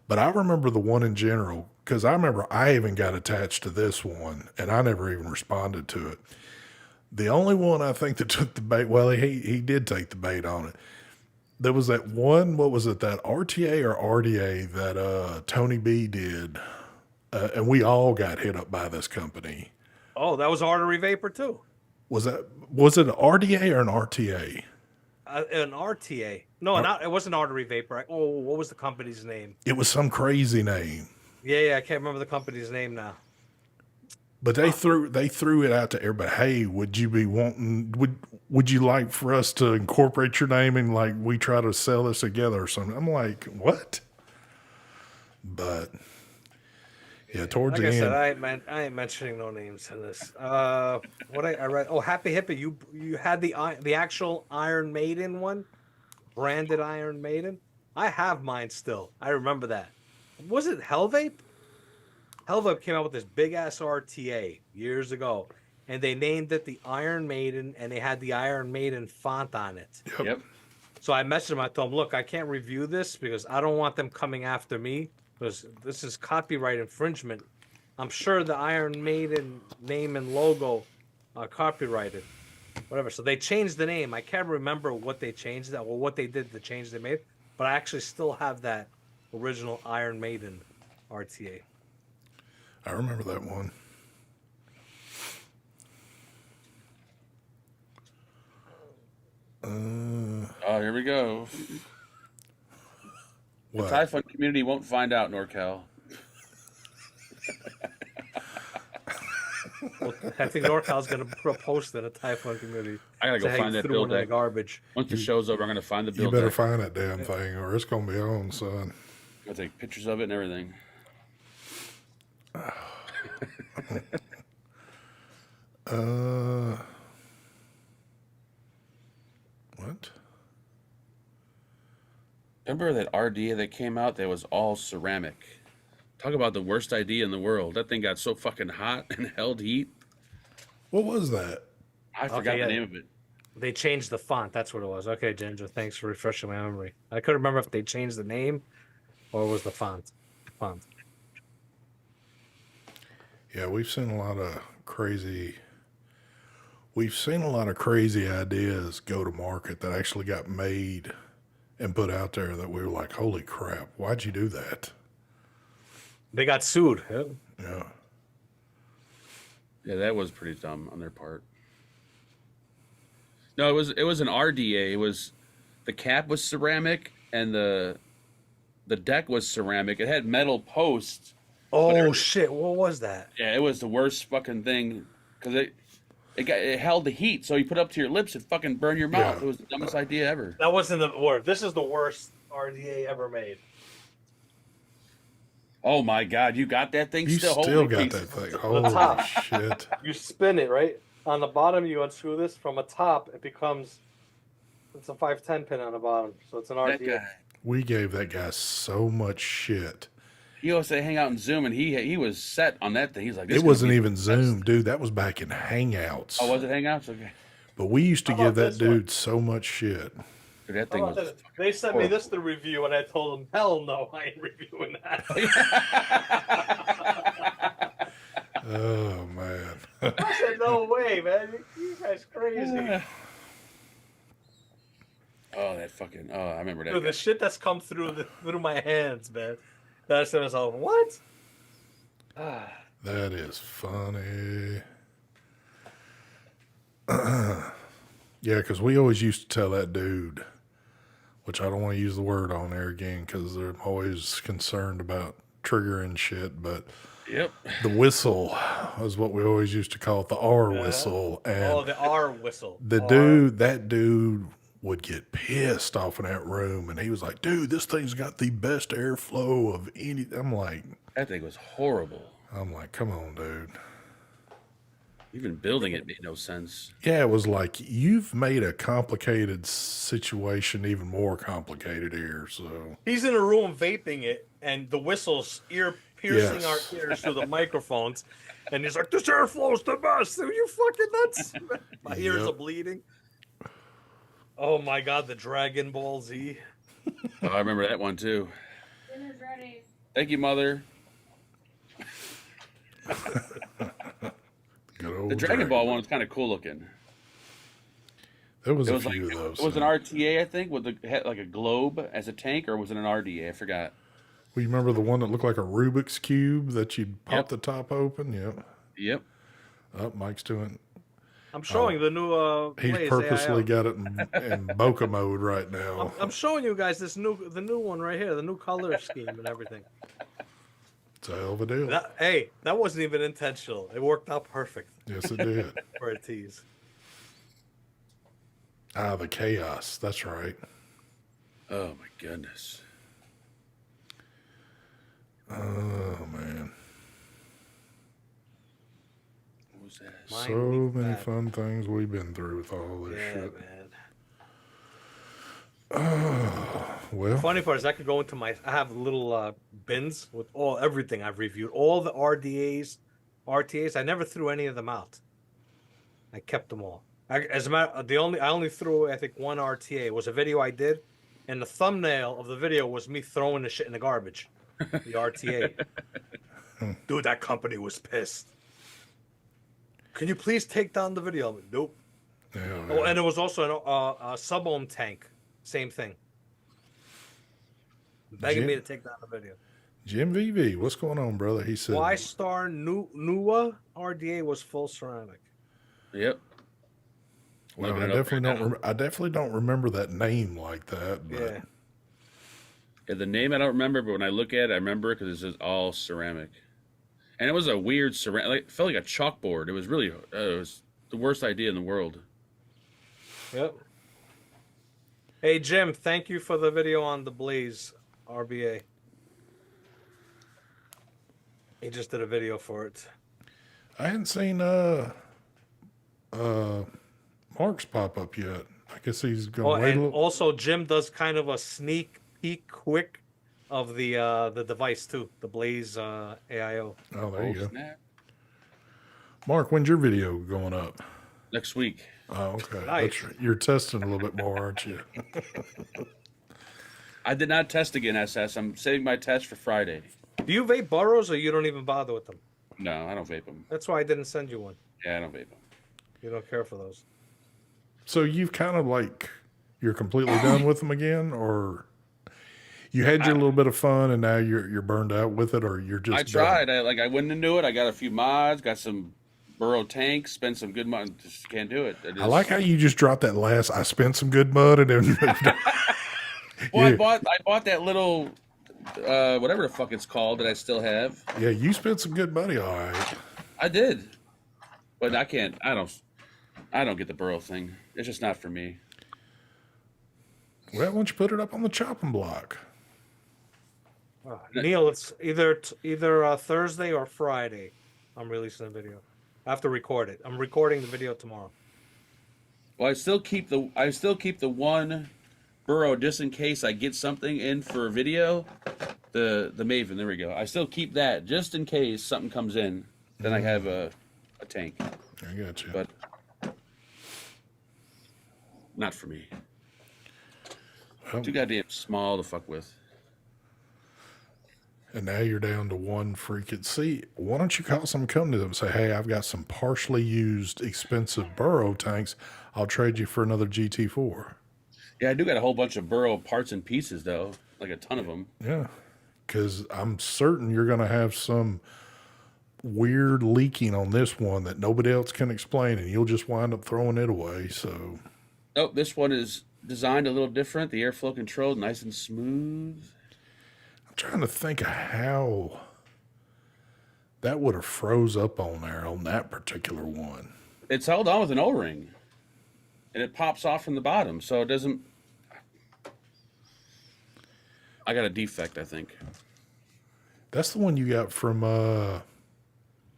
Speaker 1: But I remember the one in general, because I remember I even got attached to this one, and I never even responded to it. The only one I think that took the bait, well, he did take the bait on it. There was that one, what was it, that RTA or RDA that Tony B did, and we all got hit up by this company.
Speaker 3: Oh, that was Artery Vapor too.
Speaker 1: Was it an RDA or an RTA?
Speaker 3: An RTA. No, it wasn't Artery Vapor. Oh, what was the company's name?
Speaker 1: It was some crazy name.
Speaker 3: Yeah, I can't remember the company's name now.
Speaker 1: But they threw it out to everybody. Hey, would you be wanting? Would you like for us to incorporate your name and like we try to sell this together or something? I'm like, what? But yeah, towards
Speaker 3: like
Speaker 1: the end,
Speaker 3: I said, I ain't mentioning no names in this. What I read? Oh, Happy Hippie, you had the actual Iron Maiden one, branded Iron Maiden. I have mine still. I remember that. Was it Hell Vape? Hell Vape came out with this big ass RTA years ago, and they named it the Iron Maiden, and they had the Iron Maiden font on it.
Speaker 2: Yep.
Speaker 3: So I messaged them. I told them, look, I can't review this because I don't want them coming after me because this is copyright infringement. I'm sure the Iron Maiden name and logo are copyrighted. Whatever. So they changed the name. I can't remember what they changed that or what they did to change the name, but I actually still have that original Iron Maiden RTA.
Speaker 1: I remember that one.
Speaker 2: Oh, here we go.
Speaker 1: What?
Speaker 2: The Typhon community won't find out, NorCal.
Speaker 3: Well, I think NorCal's going to put a post in a Typhon community.
Speaker 2: I gotta go find that bill
Speaker 3: in the
Speaker 2: deck.
Speaker 3: garbage.
Speaker 2: Once the show's over, I'm gonna find the bill
Speaker 1: You better
Speaker 2: deck.
Speaker 1: find that damn thing, or it's gonna be on, son.
Speaker 2: I'll take pictures of it and everything.
Speaker 1: What?
Speaker 2: Remember that RDA that came out that was all ceramic? Talk about the worst idea in the world. That thing got so fucking hot and held heat.
Speaker 1: What was that?
Speaker 2: I forgot the name of it.
Speaker 3: They changed the font. That's what it was. Okay, Ginger, thanks for refreshing my memory. I couldn't remember if they changed the name or it was the font.
Speaker 1: Yeah, we've seen a lot of crazy ideas go to market that actually got made and put out there that we were like, holy crap, why'd you do that?
Speaker 3: They got sued.
Speaker 1: Yeah.
Speaker 2: Yeah, that was pretty dumb on their part. No, it was an RDA. It was the cap was ceramic and the deck was ceramic. It had metal posts.
Speaker 3: Oh shit! What was that?
Speaker 2: Yeah, it was the worst fucking thing because it held the heat. So you put it up to your lips, it fucking burned your mouth.
Speaker 1: Yeah.
Speaker 2: It was the dumbest idea ever.
Speaker 3: That wasn't the worst. This is the worst RDA ever made.
Speaker 2: Oh my god, you got that thing
Speaker 1: You
Speaker 2: still?
Speaker 1: still
Speaker 2: Holy
Speaker 1: got
Speaker 2: piece.
Speaker 1: that thing. Holy
Speaker 3: top.
Speaker 1: shit.
Speaker 3: You spin it right on the bottom. You unscrew this from a top. It becomes it's a 510 pin on the bottom, so it's an
Speaker 2: That
Speaker 3: RDA.
Speaker 2: guy.
Speaker 1: We gave that guy so much shit.
Speaker 2: He always say hang out and Zoom, and he was set on that thing. He's like, this
Speaker 1: It
Speaker 2: is gonna
Speaker 1: wasn't
Speaker 2: be
Speaker 1: even
Speaker 2: the
Speaker 1: Zoom,
Speaker 2: best.
Speaker 1: dude. That was back in Hangouts.
Speaker 2: Oh, was it Hangouts? Okay.
Speaker 1: But we used to
Speaker 3: How
Speaker 1: give
Speaker 3: about
Speaker 1: that
Speaker 3: this one?
Speaker 1: dude so much shit.
Speaker 2: Dude, that thing was.
Speaker 3: They sent me
Speaker 2: horrible.
Speaker 3: this to review, and I told them, "Hell no, I ain't reviewing that."
Speaker 1: Oh, man.
Speaker 3: I said, "No way, man! You guys crazy."
Speaker 2: Oh, that fucking. Oh, I remember that.
Speaker 3: Dude,
Speaker 2: guy.
Speaker 3: the shit that's come through my hands, man. That I said to myself, "What?"
Speaker 1: That is funny. Yeah, because we always used to tell that dude, which I don't want to use the word on there again because they're always concerned about triggering shit, but
Speaker 2: Yep.
Speaker 1: the whistle was what we always used to call it, the R whistle. And
Speaker 3: The R whistle.
Speaker 1: that dude would get pissed off in that room, and he was like, dude, this thing's got the best airflow of any. I'm like,
Speaker 2: was horrible.
Speaker 1: come on, dude.
Speaker 2: Even building it made no sense.
Speaker 1: Yeah, it was like, you've made a complicated situation even more complicated here. So
Speaker 3: He's in a room vaping it, and the whistle's piercing
Speaker 1: Yes.
Speaker 3: our ears through the microphones. And he's like, "This airflow's the best." Are you fucking nuts? My ears
Speaker 1: Yep.
Speaker 3: are bleeding. Oh my god, the Dragon Ball Z.
Speaker 2: Oh, I remember that one too.
Speaker 4: Dinner's ready.
Speaker 2: Thank you, Mother.
Speaker 1: Good old
Speaker 2: The Dragon Ball one was kind of cool looking.
Speaker 1: There was
Speaker 2: It
Speaker 1: a
Speaker 2: was like
Speaker 1: few of those.
Speaker 2: it was an RTA, I think, with had like a globe as a tank, or was it an RDA? I forgot.
Speaker 1: Well, you remember the one that looked like a Rubik's Cube that you'd pop
Speaker 2: Yep.
Speaker 1: the top open? Yep.
Speaker 2: Yep.
Speaker 1: Oh, Mike's doing.
Speaker 3: I'm showing the new
Speaker 1: He's
Speaker 3: Blaze
Speaker 1: purposely
Speaker 3: AIO.
Speaker 1: got it in bokeh mode right now.
Speaker 3: I'm showing you guys the new one right here, the new color scheme and everything.
Speaker 1: It's a hell of a deal.
Speaker 3: That wasn't even intentional. It worked out perfect
Speaker 1: Yes, it did.
Speaker 3: for a tease.
Speaker 1: The chaos. That's right.
Speaker 2: Oh my goodness.
Speaker 1: Oh man.
Speaker 2: What was that?
Speaker 3: Mine
Speaker 1: So
Speaker 3: leaked
Speaker 1: many
Speaker 3: bad.
Speaker 1: fun things we've been through with all this
Speaker 3: Yeah,
Speaker 1: shit.
Speaker 3: man.
Speaker 1: Well,
Speaker 3: Funny part is I could go into I have little bins with everything I've reviewed, all the RDAs, RTAs. I never threw any of them out. I kept them all. As a matter, I only threw away, I think, one RTA. It was a video I did, and the thumbnail of the video was me throwing the shit in the garbage. The RTA. Dude, that company was pissed. Can you please take down the video? I'm like, nope.
Speaker 1: yeah,
Speaker 3: Oh, and it was also a sub-ohm tank. Same thing. Begging me to take down the video.
Speaker 1: Jim VV, what's going on, brother? He said,
Speaker 3: Y-Star Nuwa RDA was full ceramic.
Speaker 2: Yep.
Speaker 1: "Well,
Speaker 2: Looking
Speaker 1: I
Speaker 2: it up
Speaker 1: definitely
Speaker 2: right
Speaker 1: don't.
Speaker 2: now.
Speaker 1: I definitely don't remember that name like that." But
Speaker 3: Yeah.
Speaker 2: Yeah, the name I don't remember, but when I look at it, I remember it because it's just all ceramic. And it was a weird ceramic. Like, it felt like a chalkboard. It was really, it was the worst idea in the world.
Speaker 3: Yep. Hey, Jim, thank you for the video on the Blaze RBA. He just did a video for it.
Speaker 1: I hadn't seen Mark's pop up yet. I guess he's
Speaker 3: Oh,
Speaker 1: going to wait a
Speaker 3: and
Speaker 1: little.
Speaker 3: also Jim does kind of a sneak peek quick of the device too, the Blaze AIO.
Speaker 1: Oh, there you go.
Speaker 2: Snap.
Speaker 1: Mark, when's your video going up?
Speaker 2: Next week.
Speaker 1: Oh, okay.
Speaker 3: Nice.
Speaker 1: That's right. You're testing a little bit more, aren't you?
Speaker 2: I did not test again, SS. I'm saving my test for Friday.
Speaker 3: Do you vape burrows or you don't even bother with them?
Speaker 2: No, I don't vape them.
Speaker 3: That's why I didn't send you one.
Speaker 2: Yeah, I don't vape them.
Speaker 3: You don't care for those.
Speaker 1: So you've kind of like, you're completely done with them again, or you had your little bit of fun and now you're burned out with it, or you're just
Speaker 2: I tried. I went into it. I got a few mods, got some burrow tanks, spent some good money. Just can't do it.
Speaker 1: I like how you just dropped that last. I spent some good mud and then moved on.
Speaker 2: Well,
Speaker 1: Yeah.
Speaker 2: I bought that little whatever the fuck it's called that I still have.
Speaker 1: Yeah, you spent some good money, all right.
Speaker 2: I did, but I can't. I don't get the burrow thing. It's just not for me.
Speaker 1: Well, why don't you put it up on the chopping block?
Speaker 3: Neil, it's either Thursday or Friday. I'm releasing a video. I have to record it. I'm recording the video tomorrow.
Speaker 2: Well, I still keep the one burrow just in case I get something in for video. The Maven, there we go. I still keep that just in case something comes in. Then I have a tank,
Speaker 1: I got you.
Speaker 2: but not for me.
Speaker 1: Well,
Speaker 2: Too goddamn small to fuck with.
Speaker 1: and now you're down to one freaking. See, why don't you call some company to them and say, hey, I've got some partially used expensive burrow tanks. I'll trade you for another GT4.
Speaker 2: Yeah, I do got a whole bunch of burrow parts and pieces though, like a ton of them.
Speaker 1: Yeah, because I'm certain you're going to have some weird leaking on this one that nobody else can explain, and you'll just wind up throwing it away. So,
Speaker 2: Oh, this one is designed a little different. The airflow control, nice and smooth.
Speaker 1: I'm trying to think of how that would have froze up on there on that particular one.
Speaker 2: It's held on with an O-ring, and it pops off from the bottom, so it doesn't. I got a defect, I think.
Speaker 1: That's the one you got from
Speaker 2: I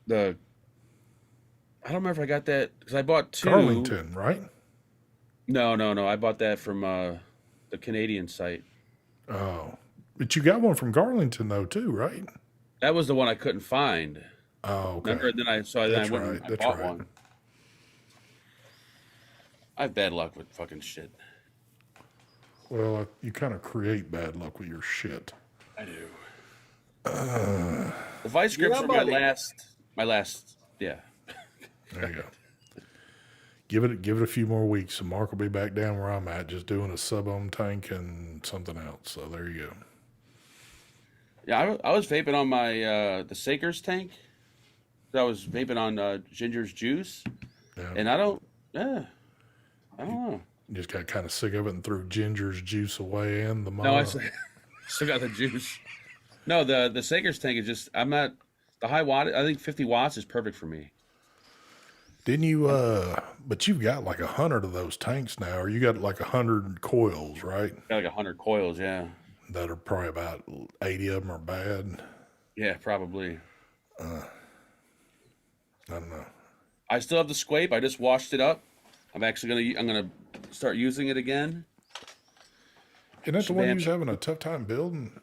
Speaker 2: don't remember if I got that because I bought two.
Speaker 1: Garlington, right?
Speaker 2: No. I bought that from the Canadian site.
Speaker 1: Oh, but you got one from Garlington though too, right?
Speaker 2: That was the one I couldn't find.
Speaker 1: Oh, okay.
Speaker 2: Remember? Then I went and I
Speaker 1: That's
Speaker 2: bought
Speaker 1: right.
Speaker 2: one. I have bad luck with fucking shit.
Speaker 1: Well, you kind of create bad luck with your shit.
Speaker 2: I do. The vice grips
Speaker 3: Yeah,
Speaker 2: were
Speaker 3: buddy.
Speaker 2: my last, yeah.
Speaker 1: There you go. Give it a few more weeks, and Mark will be back down where I'm at, just doing a sub-ohm tank and something else. So there you go.
Speaker 2: Yeah, I was vaping on my the Saker's tank. I was vaping on Ginger's juice,
Speaker 1: Yeah.
Speaker 2: and I don't know.
Speaker 1: You just got kind of sick of it and threw Ginger's juice away and the
Speaker 2: No, I
Speaker 1: mod.
Speaker 2: still got the juice. No, the Saker's tank is just I'm not the high watt. I think 50 watts is perfect for me.
Speaker 1: Didn't you, but you've got like 100 of those tanks now, or you got like 100 coils, right?
Speaker 2: Got like 100 coils, yeah.
Speaker 1: That are probably about 80 of them are bad.
Speaker 2: Yeah, probably.
Speaker 1: I don't know.
Speaker 2: I still have the Squape. I just washed it up. I'm gonna start using it again.
Speaker 1: Isn't that the one you was having a tough time building?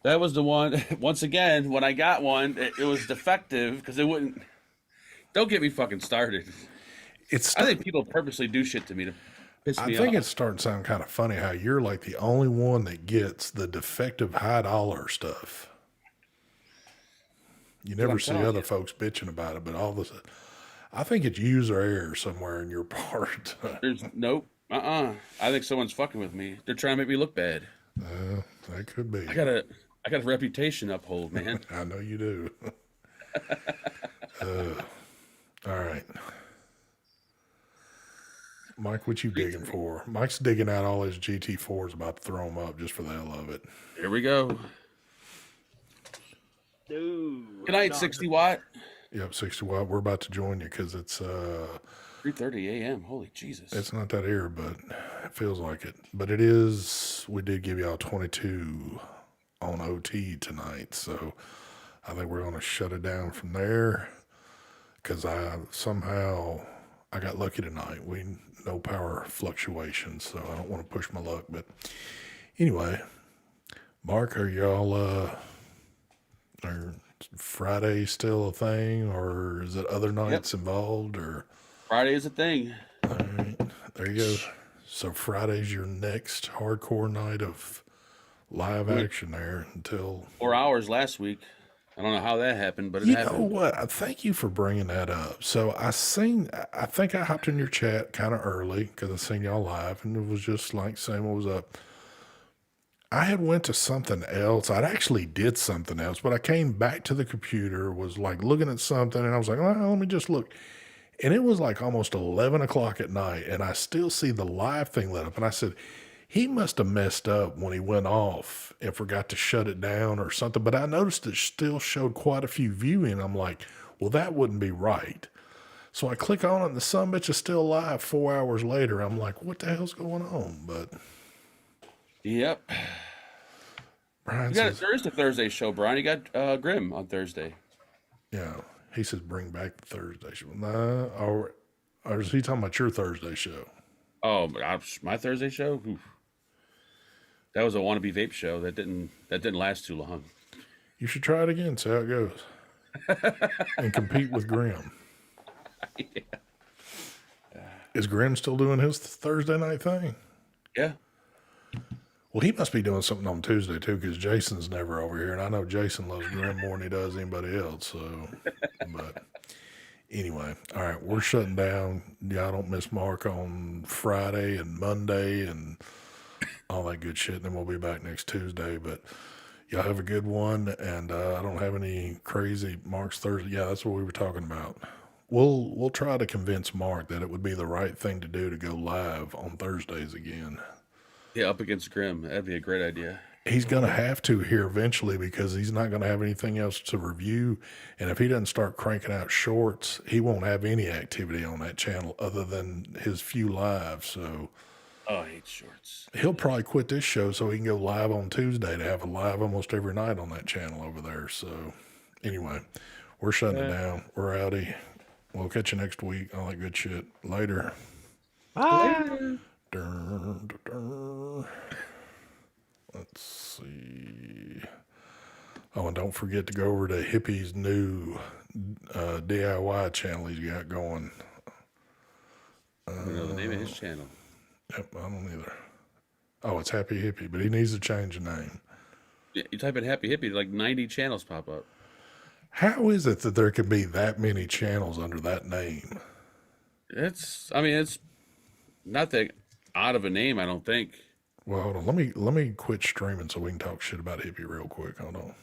Speaker 2: That was the one. Once again, when I got one, it was defective because it wouldn't. Don't get me fucking started. I think people purposely do shit to me to piss me off.
Speaker 1: I think it's starting to sound kind of funny how you're like the only one that gets the defective high dollar stuff. You never see other folks bitching about it, but all of a sudden, I think it's user error somewhere in your part.
Speaker 2: There's nope. I think someone's fucking with me. They're trying to make me look bad.
Speaker 1: That could be.
Speaker 2: I got a reputation to uphold, man.
Speaker 1: I know you do. All right. Mike, what you digging for? Mike's digging out all his GT4s, about to throw them up just for the hell of it.
Speaker 2: Here we go.
Speaker 3: Dude.
Speaker 2: Good night, 60 watt.
Speaker 1: Yep, 60 watt. We're about to join you because it's
Speaker 2: 3:30 a.m. Holy Jesus.
Speaker 1: it's not that here, but it feels like it. But it is. We did give y'all 22 on OT tonight, so I think we're going to shut it down from there because I got lucky tonight. No power fluctuations, so I don't want to push my luck. But anyway, Mark, are y'all are Friday still a thing, or is it other nights involved? Or
Speaker 2: Friday is a thing.
Speaker 1: all right, there you go. So Friday's your next hardcore night of live action there until
Speaker 2: 4 hours last week. I don't know how that happened, but it
Speaker 1: you
Speaker 2: happened.
Speaker 1: know what? I thank you for bringing that up. So I think I hopped in your chat kind of early because I seen y'all live, and it was just like saying what was up. I had went to something else. I'd actually did something else, but I came back to the computer, was like looking at something, and I was like, well, let me just look. And it was like almost 11 o'clock at night, and I still see the live thing lit up. And I said, he must have messed up when he went off and forgot to shut it down or something. But I noticed it still showed quite a few viewing. I'm like, well, that wouldn't be right. So I click on it, and the sumbitch is still live 4 hours later. I'm like, what the hell's going on? But
Speaker 2: Yep.
Speaker 1: Brian
Speaker 2: There
Speaker 1: says,
Speaker 2: is the Thursday show, Brian. You got Grim on Thursday.
Speaker 1: yeah, he says, bring back the Thursday show. Nah, or is he talking about your Thursday show?
Speaker 2: Oh, my Thursday show? Oof. That was a wannabe vape show that didn't last too long.
Speaker 1: You should try it again, see how it goes. And compete with Grim.
Speaker 2: Yeah.
Speaker 1: Is Grim still doing his Thursday night thing?
Speaker 2: Yeah.
Speaker 1: Well, he must be doing something on Tuesday too, because Jason's never over here, and I know Jason loves Grim more than he does anybody else. So, but anyway, all right, we're shutting down. Y'all don't miss Mark on Friday and Monday and all that good shit. And then we'll be back next Tuesday. But y'all have a good one, and I don't have any crazy Mark's Thursday. Yeah, that's what we were talking about. We'll try to convince Mark that it would be the right thing to do to go live on Thursdays again.
Speaker 2: Yeah, up against Grim. That'd be a great idea.
Speaker 1: He's going to have to here eventually because he's not going to have anything else to review. And if he doesn't start cranking out shorts, he won't have any activity on that channel other than his few lives. So
Speaker 2: Oh, I hate shorts.
Speaker 1: he'll probably quit this show so he can go live on Tuesday to have a live almost every night on that channel over there. So anyway, we're shutting it down. We're outie. We'll catch you next week. All that good shit. Later.
Speaker 3: Bye.
Speaker 1: Dun, dun, dun. Let's see. Oh, and don't forget to go over to Hippie's new DIY channel he's got going.
Speaker 2: I don't know the name of his channel.
Speaker 1: Yep, I don't either. Oh, it's Happy Hippie, but he needs to change the name.
Speaker 2: You type in Happy Hippie, like 90 channels pop up.
Speaker 1: How is it that there can be that many channels under that name?
Speaker 2: I mean, it's not that odd of a name, I don't think.
Speaker 1: Well, hold on. Let me quit streaming so we can talk shit about hippie real quick. Hold on.